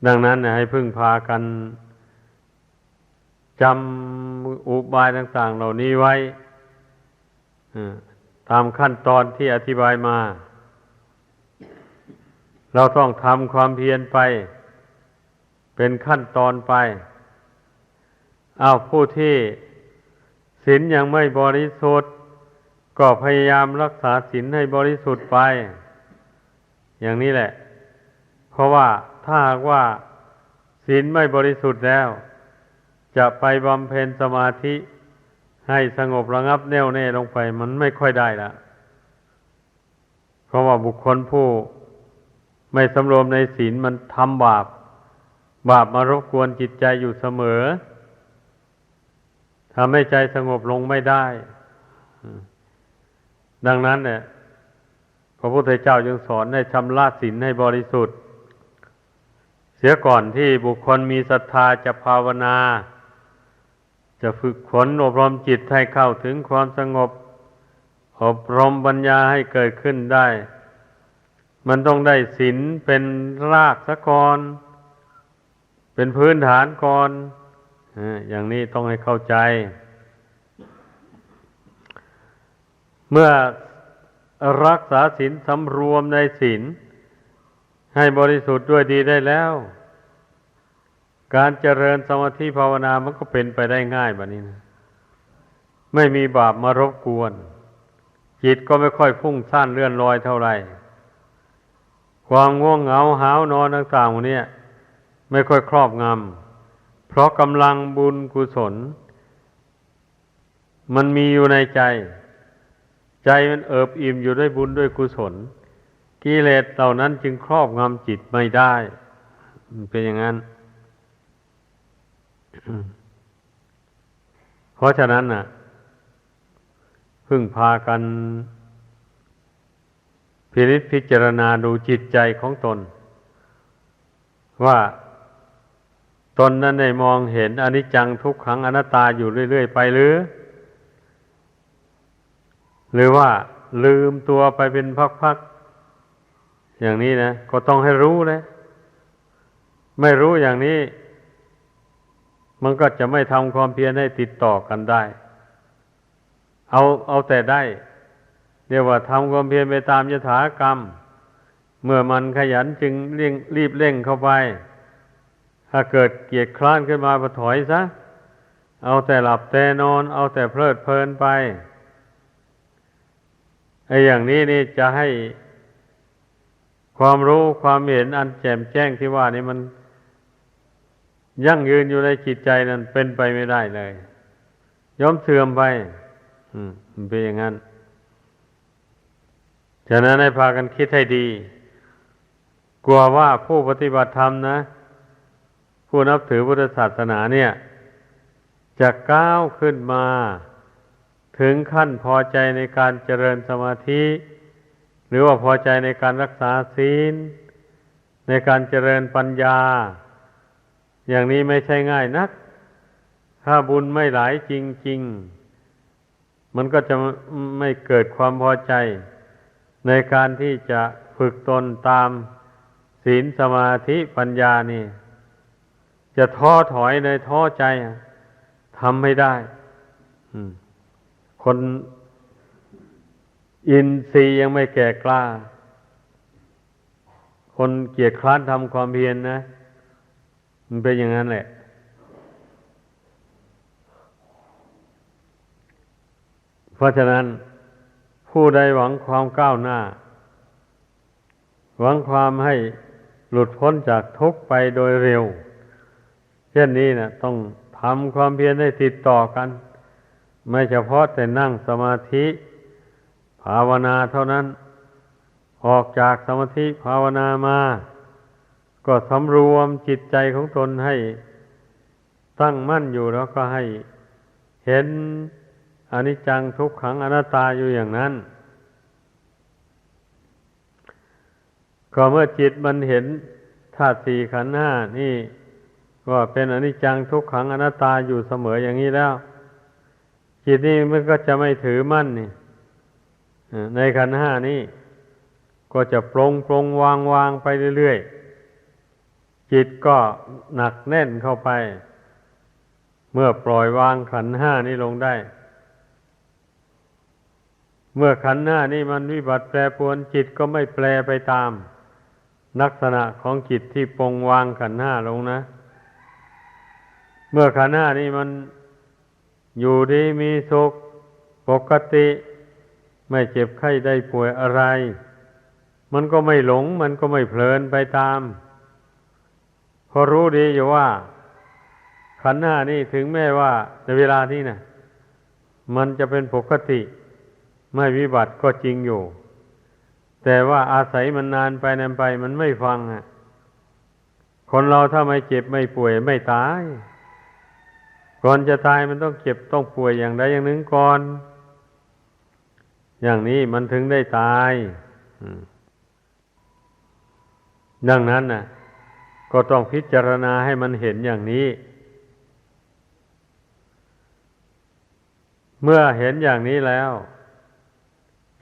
ดังนั้นให้พึ่งพากันจำอุบายต่างๆเหล่านี้ไว้ตามขั้นตอนที่อธิบายมาเราต้องทำความเพียรไปเป็นขั้นตอนไปผู้ที่ศีลยังไม่บริสุทธิ์ก็พยายามรักษาศีลให้บริสุทธิ์ไปอย่างนี้แหละ ราะว่าถ้าหากว่าศีลไม่บริสุทธิ์แล้วจะไปบำเพ็ญสมาธิให้สงบระงับแน่วแน่ลงไปมันไม่ค่อยได้ละเพราะว่าบุคคลผู้ไม่สำรวมในศีลมันทำบาปมารบกวนจิตใจอยู่เสมอทำให้ใจสงบลงไม่ได้ดังนั้นเนี่ยพระพุทธเจ้าจึงสอนให้ชำระศีลให้บริสุทธิ์เสียก่อนที่บุคคลมีศรัทธาจะภาวนาจะฝึกฝนอบรมจิตให้เข้าถึงความสงบอบรมปัญญาให้เกิดขึ้นได้มันต้องได้ศีลเป็นรากซะก่อนเป็นพื้นฐานก่อนอย่างนี้ต้องให้เข้าใจเมื่อรักษาศีลสำรวมในศีลให้บริสุทธิ์ด้วยดีได้แล้วการเจริญสมาธิภาวนามันก็เป็นไปได้ง่ายแบบนี้นะไม่มีบาปมารบกวนจิตก็ไม่ค่อยฟุ้งซ่านเลื่อนลอยเท่าไหร่ความง่วงเหงาหาวนอนต่างๆพวกนี้ไม่ค่อยครอบงำเพราะกำลังบุญกุศลมันมีอยู่ในใจมันเอิบอิ่มอยู่ด้วยบุญด้วยกุศลกิเลสเหล่านั้นจึงครอบงำจิตไม่ได้เป็นอย่างนั้นเพราะฉะนั้นน่ะพึ่งพากันพินิจพิจารณาดูจิตใจของตนว่าตนนั้นได้มองเห็นอนิจจังทุกขังอนัตตาอยู่เรื่อยๆไปหรือว่าลืมตัวไปเป็นพักๆอย่างนี้นะก็ต้องให้รู้เลยไม่รู้อย่างนี้มันก็จะไม่ทำความเพียรให้ติดต่อกันได้เอาแต่ได้เรียกว่าทำความเพียรไปตามยถากรรมเมื่อมันขยันจึงรีบเร่งเข้าไปถ้าเกิดเกียจคร้านขึ้นมาก็ถอยซะเอาแต่หลับแต่นอนเอาแต่เพลิดเพลินไปไอ้อย่างนี้นี่จะให้ความรู้ความเห็นอันแจ่มแจ้งที่ว่านี่มันยั่งยืนอยู่ในจิตใจนั้นเป็นไปไม่ได้เลยย่อมเสื่อมไปมันเป็นอย่างนั้นฉะนั้นให้พากันคิดให้ดีกลัวว่าผู้ปฏิบัติธรรมนะผู้นับถือพุทธศาสนาเนี่ยจะก้าวขึ้นมาถึงขั้นพอใจในการเจริญสมาธิหรือว่าพอใจในการรักษาศีลในการเจริญปัญญาอย่างนี้ไม่ใช่ง่ายนักถ้าบุญไม่หลายจริงๆมันก็จะไม่เกิดความพอใจในการที่จะฝึกตนตามศีลสมาธิปัญญานี่จะท้อถอยในท้อใจทำไม่ได้คนอินทรีย์ยังไม่แก่กล้าคนเกียจคร้านทำความเพียรนะมันเป็นอย่างนั้นแหละเพราะฉะนั้นผู้ใดหวังความก้าวหน้าหวังความให้หลุดพ้นจากทุกข์ไปโดยเร็วเช่นนี้นะต้องทำความเพียรให้ติดต่อกันไม่เฉพาะแต่นั่งสมาธิภาวนาเท่านั้นออกจากสมาธิภาวนามาก็สำรวมจิตใจของตนให้ตั้งมั่นอยู่แล้วก็ให้เห็นอนิจจังทุกขังอนัตตาอยู่อย่างนั้นก็เมื่อจิตมันเห็นธาตุสี่ขันธ์ห้านี่ว่าเป็นอนิจจังทุกขังอนัตตาอยู่เสมออย่างนี้แล้วจิตนี่มันก็จะไม่ถือมั่นนี่ในขันธ์ห้านี้ก็จะปรงวางไปเรื่อยๆจิตก็หนักแน่นเข้าไปเมื่อปล่อยวางขันธ์ห้านี้ลงได้เมื่อขันธ์ห้านี้มันวิบัติแปรปรวนจิตก็ไม่แปรไปตามลักษณะของจิตที่ปรงวางขันธ์ห้าลงนะเมื่อขันธ์ห้านี้มันอยู่ดีมีสุขปกติไม่เจ็บไข้ได้ป่วยอะไรมันก็ไม่หลงมันก็ไม่เพลินไปตาม พอรู้ดีอยู่ว่าขันธ์ห้านี่ถึงแม้ว่าในเวลานี้นะมันจะเป็นปกติไม่วิบัติก็จริงอยู่แต่ว่าอาศัยมันนานไปมันไม่ฟังอ่ะคนเราถ้าไม่เจ็บไม่ป่วยไม่ตายก่อนจะตายมันต้องเจ็บต้องป่วยอย่างใดอย่างหนึ่งก่อนอย่างนี้มันถึงได้ตายดังนั้นน่ะก็ต้องพิจารณาให้มันเห็นอย่างนี้เมื่อเห็นอย่างนี้แล้ว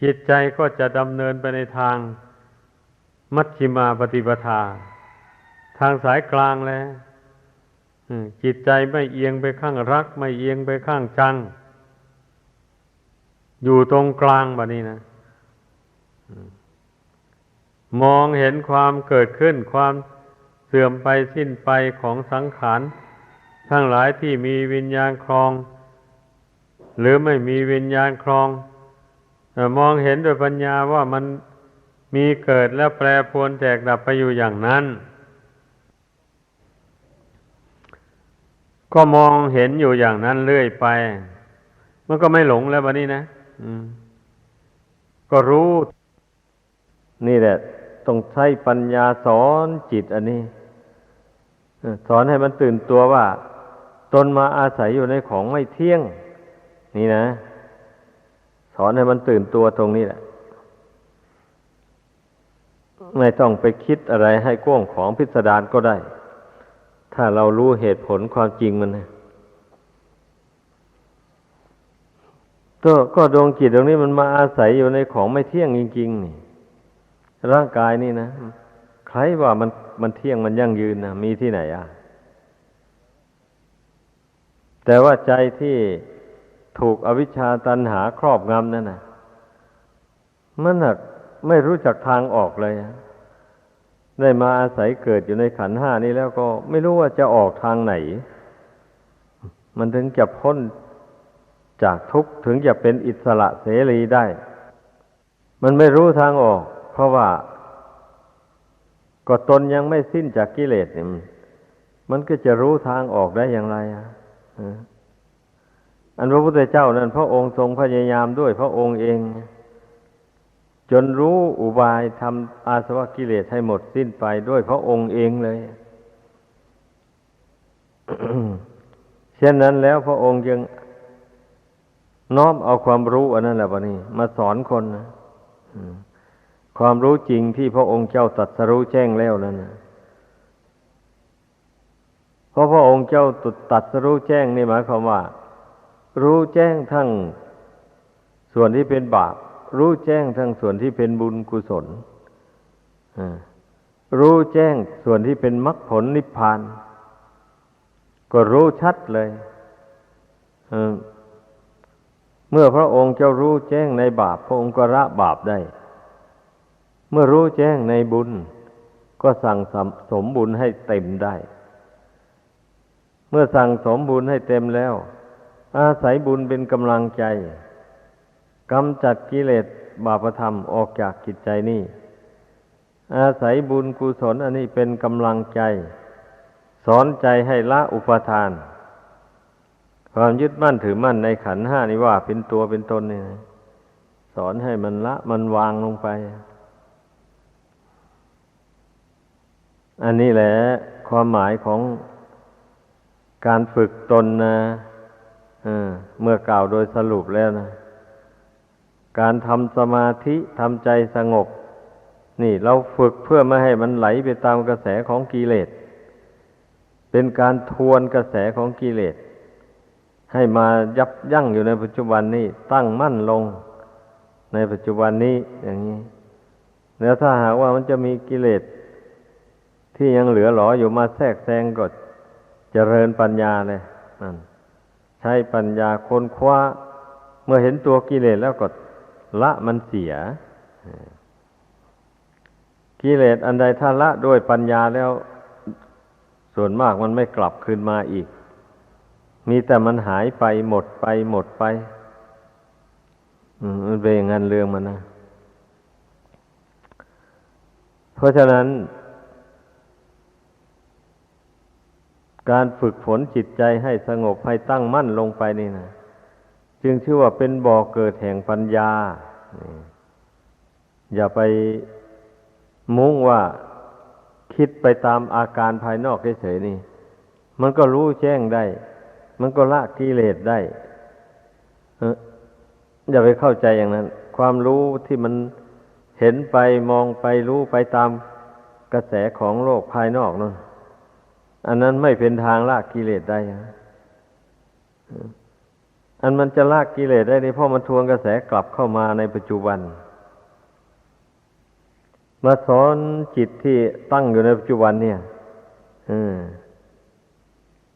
จิตใจก็จะดำเนินไปในทางมัชฌิมาปฏิปทาทางสายกลางแล้วจิตใจไม่เอียงไปข้างรักไม่เอียงไปข้างชังอยู่ตรงกลางแบบนี้นะมองเห็นความเกิดขึ้นความเสื่อมไปสิ้นไปของสังขารทั้งหลายที่มีวิญญาณครองหรือไม่มีวิญญาณครองมองเห็นโดยปัญญาว่ามันมีเกิดแล้วแปรปรวนแตกดับไปอยู่อย่างนั้นก็มองเห็นอยู่อย่างนั้นเรื่อยไปมันก็ไม่หลงแล้วบัดนี้นะก็รู้นี่แหละต้องใช้ปัญญาสอนจิตอันนี้สอนให้มันตื่นตัวว่าตนมาอาศัยอยู่ในของไม่เที่ยงนี่นะสอนให้มันตื่นตัวตรงนี้แหละไม่ต้องไปคิดอะไรให้กว้างขวางพิสดารก็ได้ถ้าเรารู้เหตุผลความจริงมันนะก็ดวงจิตตรงนี้มันมาอาศัยอยู่ในของไม่เที่ยงจริงๆนี่ร่างกายนี่นะใครว่ามันเที่ยงมันยั่งยืนนะมีที่ไหนอ่ะแต่ว่าใจที่ถูกอวิชชาตัณหาครอบงำนั่นน่ะมันน่ะไม่รู้จักทางออกเลยได้มาอาศัยเกิดอยู่ในขันธ์ห้านี้แล้วก็ไม่รู้ว่าจะออกทางไหนมันถึงจะพ้นจากทุกข์ถึงจะเป็นอิสระเสรีได้มันไม่รู้ทางออกเพราะว่าก็ตนยังไม่สิ้นจากกิเลสเนี่ยมันก็จะรู้ทางออกได้อย่างไรอันพระพุทธเจ้านั้นพระองค์ทรงพยายามด้วยพระองค์เองจนรู้อุบายทำอาสวะกิเลสให้หมดสิ้นไปด้วยพระองค์เองเลย เช่นนั้นแล้วพระองค์จึงน้อมเอาความรู้อันนั้นแหละวะนี่มาสอนคนนะความรู้จริงที่พระองค์เจ้าตรัสรู้แจ้งแล้วนั่นนะเพราะพระองค์เจ้าตรัสรู้แจ้งนี่หมายความว่ารู้แจ้งทั้งส่วนที่เป็นบาปรู้แจ้งทั้งส่วนที่เป็นบุญกุศลรู้แจ้งส่วนที่เป็นมรรคผลนิพพานก็รู้ชัดเลยเมื่อพระองค์เจ้ารู้แจ้งในบาปพระองค์ก็ละบาปได้เมื่อรู้แจ้งในบุญก็สั่งสมบุญให้เต็มได้เมื่อสั่งสมบุญให้เต็มแล้วอาศัยบุญเป็นกำลังใจกำจัดกิเลสบาปธรรมออกจากจิตใจนี่อาศัยบุญกุศลอันนี้เป็นกำลังใจสอนใจให้ละอุปาทานความยึดมั่นถือมั่นในขันธ์ห้านี้ว่าเป็นตัวเป็นตนนี่นะสอนให้มันละมันวางลงไปอันนี้แหละความหมายของการฝึกตนนะเมื่อกล่าวโดยสรุปแล้วนะการทำสมาธิทำใจสงบนี่เราฝึกเพื่อไม่ให้มันไหลไปตามกระแสของกิเลสเป็นการทวนกระแสของกิเลสให้มายับยั้งอยู่ในปัจจุบันนี้ตั้งมั่นลงในปัจจุบันนี้อย่างนี้แล้วถ้าหากว่ามันจะมีกิเลสที่ยังเหลือหลออยู่มาแทรกแซงก็เจริญปัญญาเลยนั่นใช้ปัญญาค้นคว้าเมื่อเห็นตัวกิเลสแล้วก็ละมันเสียกิเลสอันใดถ้าละด้วยปัญญาแล้วส่วนมากมันไม่กลับคืนมาอีกมีแต่มันหายไปหมดไปมันเป็นอย่างนั้นเรื่องมันนะเพราะฉะนั้น การฝึกฝนจิตใจให้สงบให้ตั้งมั่นลงไปนี่นะจึงชื่อว่าเป็นบ่อเกิดแห่งปัญญาอย่าไปมุ่งว่าคิดไปตามอาการภายนอกเฉยๆนี่มันก็รู้แจ้งได้มันก็ละกิเลสได้อย่าไปเข้าใจอย่างนั้น ความรู้ที่มันเห็นไปมองไปรู้ไปตามกระแสของโลกภายนอกนั่นอันนั้นไม่เป็นทางละกิเลสได้อันมันจะละกิเลสได้นี่เพราะมันทวนกระแสกลับเข้ามาในปัจจุบันมาสอนจิตที่ตั้งอยู่ในปัจจุบันเนี่ย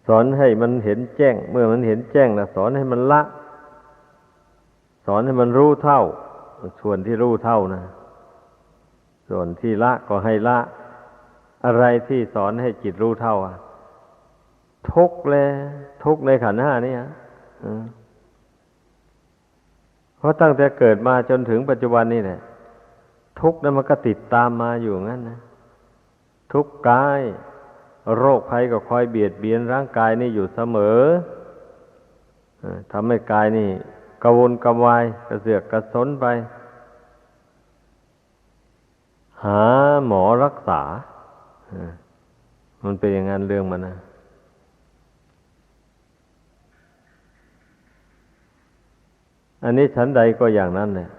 สอนให้มันเห็นแจ้งเมื่อมันเห็นแจ้งแล้วสอนให้มันละสอนให้มันรู้เท่าส่วนที่รู้เท่านะส่วนที่ละก็ให้ละอะไรที่สอนให้จิตรู้เท่าทุกข์เลยทุกข์ในขันธ์ห้านี่เพราะตั้งแต่เกิดมาจนถึงปัจจุบันนี่แหละทุกข์นั้นมันก็ติดตามมาอยู่งั้นนะทุกข์กายโรคภัยก็คอยเบียดเบียนร่างกายนี่อยู่เสมอทำให้กายนี่กระวนกระวายกระเสือกกระสนไปหาหมอรักษามันเป็นอย่างนั้นเรื่องมันนะอันนี้ฉันใดก็อย่างนั้นแหละ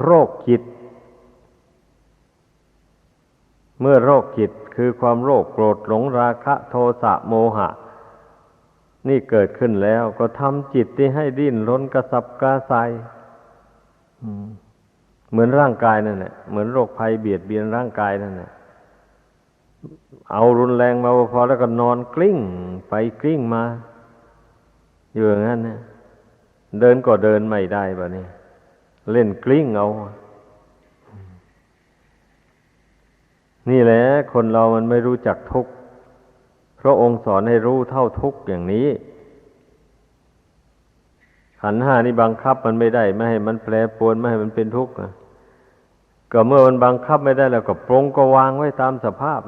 โรคจิตเมื่อโรคจิตคือความโลภโกรธหลงราคะโทสะโมหะนี่เกิดขึ้นแล้วก็ทำจิตที่ให้ดิ้นรนกระสับกระส่ายเหมือนร่างกายนั่นแหละเหมือนโรคภัยเบียดเบียนร่างกายนั่นแหละเอารุนแรงมาพอแล้วก็นอนกลิ้งไปกลิ้งมาอยู่อย่างนั้นเนี่ยเดินก็เดินไม่ได้แบบนี้เล่นกลิ้งเอานี่แหละคนเรามันไม่รู้จักทุกข์พระองค์สอนให้รู้เท่าทุกข์อย่างนี้ขันธ์ห้านี่บังคับมันไม่ได้ไม่ให้มันแปรปรวนไม่ให้มันเป็นทุกข์ก็เมื่อมันบังคับไม่ได้แล้วก็ปรงก็วางไว้ตามสภาพ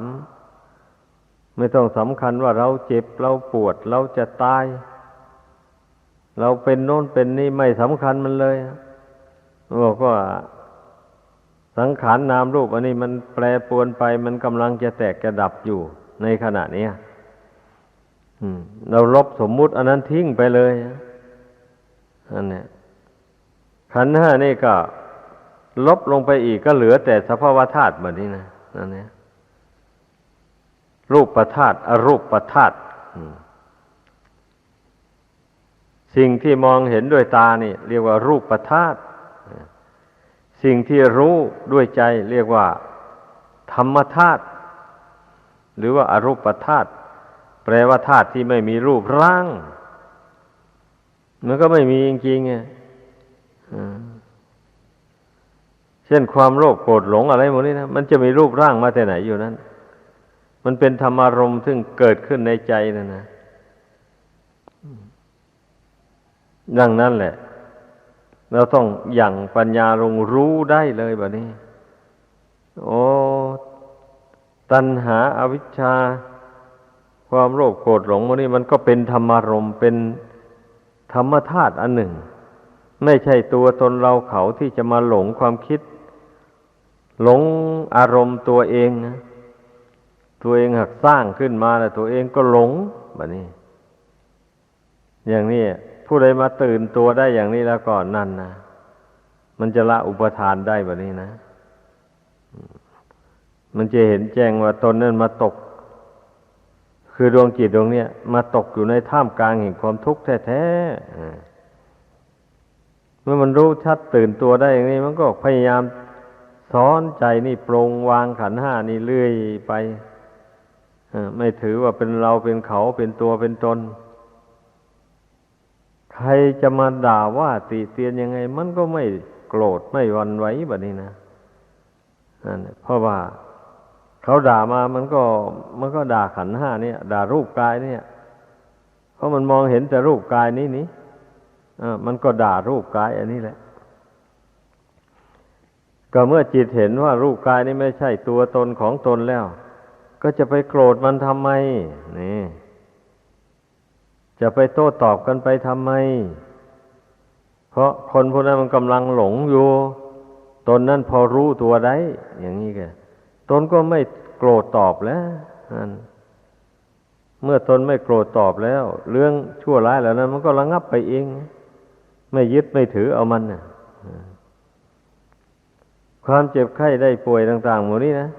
ไม่ต้องสำคัญว่าเราเจ็บเราปวดเราจะตายเราเป็นโน่นเป็นนี่ไม่สำคัญมันเลยบอกว่าสังขารนามรูปอันนี้มันแปรปรวนไปมันกำลังจะแตกจะดับอยู่ในขณะนี้เราลบสมมุติอันนั้นทิ้งไปเลยอันนี้ขันธ์ห้านี่ก็ลบลงไปอีกก็เหลือแต่สภาวธาตุแบบนี้นะนั่นเนี่ยรูปธาตุอรูปธาตุสิ่งที่มองเห็นด้วยตานี่เรียกว่ารูปธาตุสิ่งที่รู้ด้วยใจเรียกว่าธรรมธาตุหรือว่าอรูปธาตุแปลว่าธาตุที่ไม่มีรูปร่างมันก็ไม่มีจริงๆไงเช่นความโลภโกรธหลงอะไรหมดนี้นะมันจะมีรูปร่างมาแต่ไหนอยู่นั้นมันเป็นธรรมารมณ์ซึ่งเกิดขึ้นในใจนั่นนะดังนั้นแหละเราต้องหยั่งปัญญาลงรู้ได้เลยแบบนี้โอ้ตัณหาอวิชชาความโลภโกรธหลงพวกนี้มันก็เป็นธรรมารมณ์เป็นธรรมธาตุอันหนึ่งไม่ใช่ตัวตนเราเขาที่จะมาหลงความคิดหลงอารมณ์ตัวเองนะตัวเองหักสร้างขึ้นมาแล้วตัวเองก็หลงแบบนี้อย่างนี้ผู้ใดมาตื่นตัวได้อย่างนี้แล้วก่อนนั่นนะมันจะละอุปทานได้แบบนี้นะมันจะเห็นแจ้งว่าตนนั้นมาตกคือดวงจิตดวงเนี้ยมาตกอยู่ในท่ามกลางแห่งความทุกข์แท้ๆเมื่อมันรู้ชัดตื่นตัวได้อย่างนี้มันก็พยายามสอนใจนี่ปรงวางขันธ์ห้านี่เรื่อยไปไม่ถือว่าเป็นเราเป็นเขาเป็นตัวเป็นตนใครจะมาด่าว่าติเตียนยังไงมันก็ไม่โกรธไม่หวั่นไหวแบบนี้นะเพราะว่าเขาด่ามามันก็ด่าขันธ์ห้าเนี่ยด่ารูปกายเนี่ยเพราะมันมองเห็นแต่รูปกายนี้มันก็ด่ารูปกายอันนี้แหละก็เมื่อจิตเห็นว่ารูปกายนี้ไม่ใช่ตัวตนของตนแล้ว ก็จะไปโกรธมันทำไมนี่จะไปโต้ตอบกันไปทำไมเพราะคนพวกนั้นมันกำลังหลงอยู่ตนนั้นพอรู้ตัวได้อย่างนี้แกตนก็ไม่โกรธตอบแล้วนั่นเมื่อตนไม่โกรธตอบแล้วเรื่องชั่วร้ายเหล่านั้นมันก็ระงับไปเองไม่ยึดไม่ถือเอามันนะความเจ็บไข้ได้ป่วยต่างๆหมดนี้นะ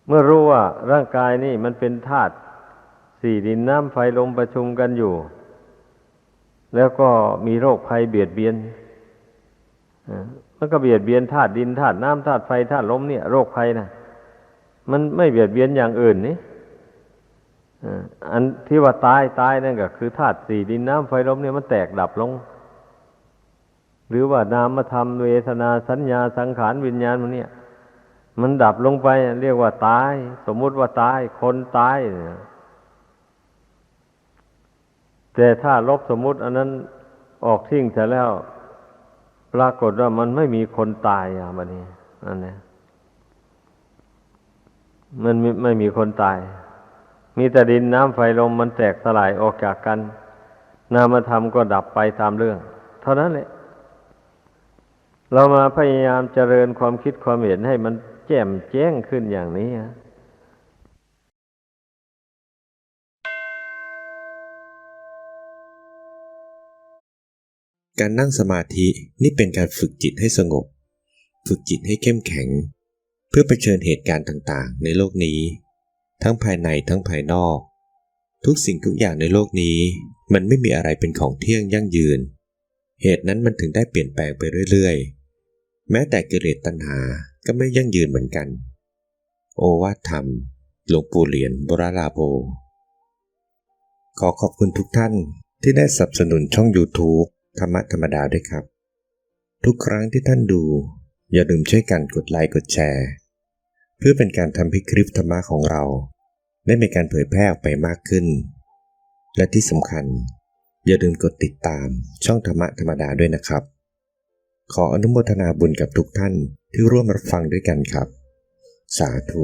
เมื่อรู้ว่าร่างกายนี่มันเป็นธาตุสี่ดินน้ำไฟลมประชุมกันอยู่แล้วก็มีโรคภัยเบียดเบียนมันก็เบียดเบียนธาตุดินธาตุน้ำธาตุไฟธาตุลมเนี่ยโรคภัยนะมันไม่เบียดเบียนอย่างอื่นนี่อันที่ว่าตายนั่นก็คือธาตุสี่ดินน้ำไฟลมเนี่ยมันแตกดับลงหรือว่านามธรรมเวทนาสัญญาสังขารวิญญาณมันเนี่ยมันดับลงไปเรียกว่าตายสมมุติว่าตายคนตายแต่ถ้าลบสมมุติอันนั้นออกทิ้งเสร็จแล้วปรากฏว่ามันไม่มีคนตายบัดนี้นั่นแหละมันไม่มีคนตายมีแต่ดินน้ำไฟลมมันแตกสลายออกจากกันนามธรรมก็ดับไปตามเรื่องเท่านั้นแหละเรามาพยายามเจริญความคิดความเห็นให้มันแจ่มแจ้งขึ้นอย่างนี้การนั่งสมาธินี่เป็นการฝึกจิตให้สงบฝึกจิตให้เข้มแข็งเพื่อเผชิญเหตุการณ์ต่างๆในโลกนี้ทั้งภายในทั้งภายนอกทุกสิ่งทุกอย่างในโลกนี้มันไม่มีอะไรเป็นของเที่ยงยั่งยืนเหตุนั้นมันถึงได้เปลี่ยนแปลงไปเรื่อยๆแม้แต่กิเลสตัณหาก็ไม่ยั่งยืนเหมือนกันโอวาทธรรมหลวงปู่เหรียญวรลาโภขอขอบคุณทุกท่านที่ได้สนับสนุนช่อง YouTube ธรรมะธรรมดาด้วยครับทุกครั้งที่ท่านดูอย่าลืมช่วยกันกดไลค์กดแชร์เพื่อเป็นการทำให้คลิปธรรมะของเราได้มีการเผยแพร่ออกไปมากขึ้นและที่สำคัญอย่าลืมกดติดตามช่องธรรมะธรรมดาด้วยนะครับขออนุโมทนาบุญกับทุกท่านที่ร่วมรับฟังด้วยกันครับสาธุ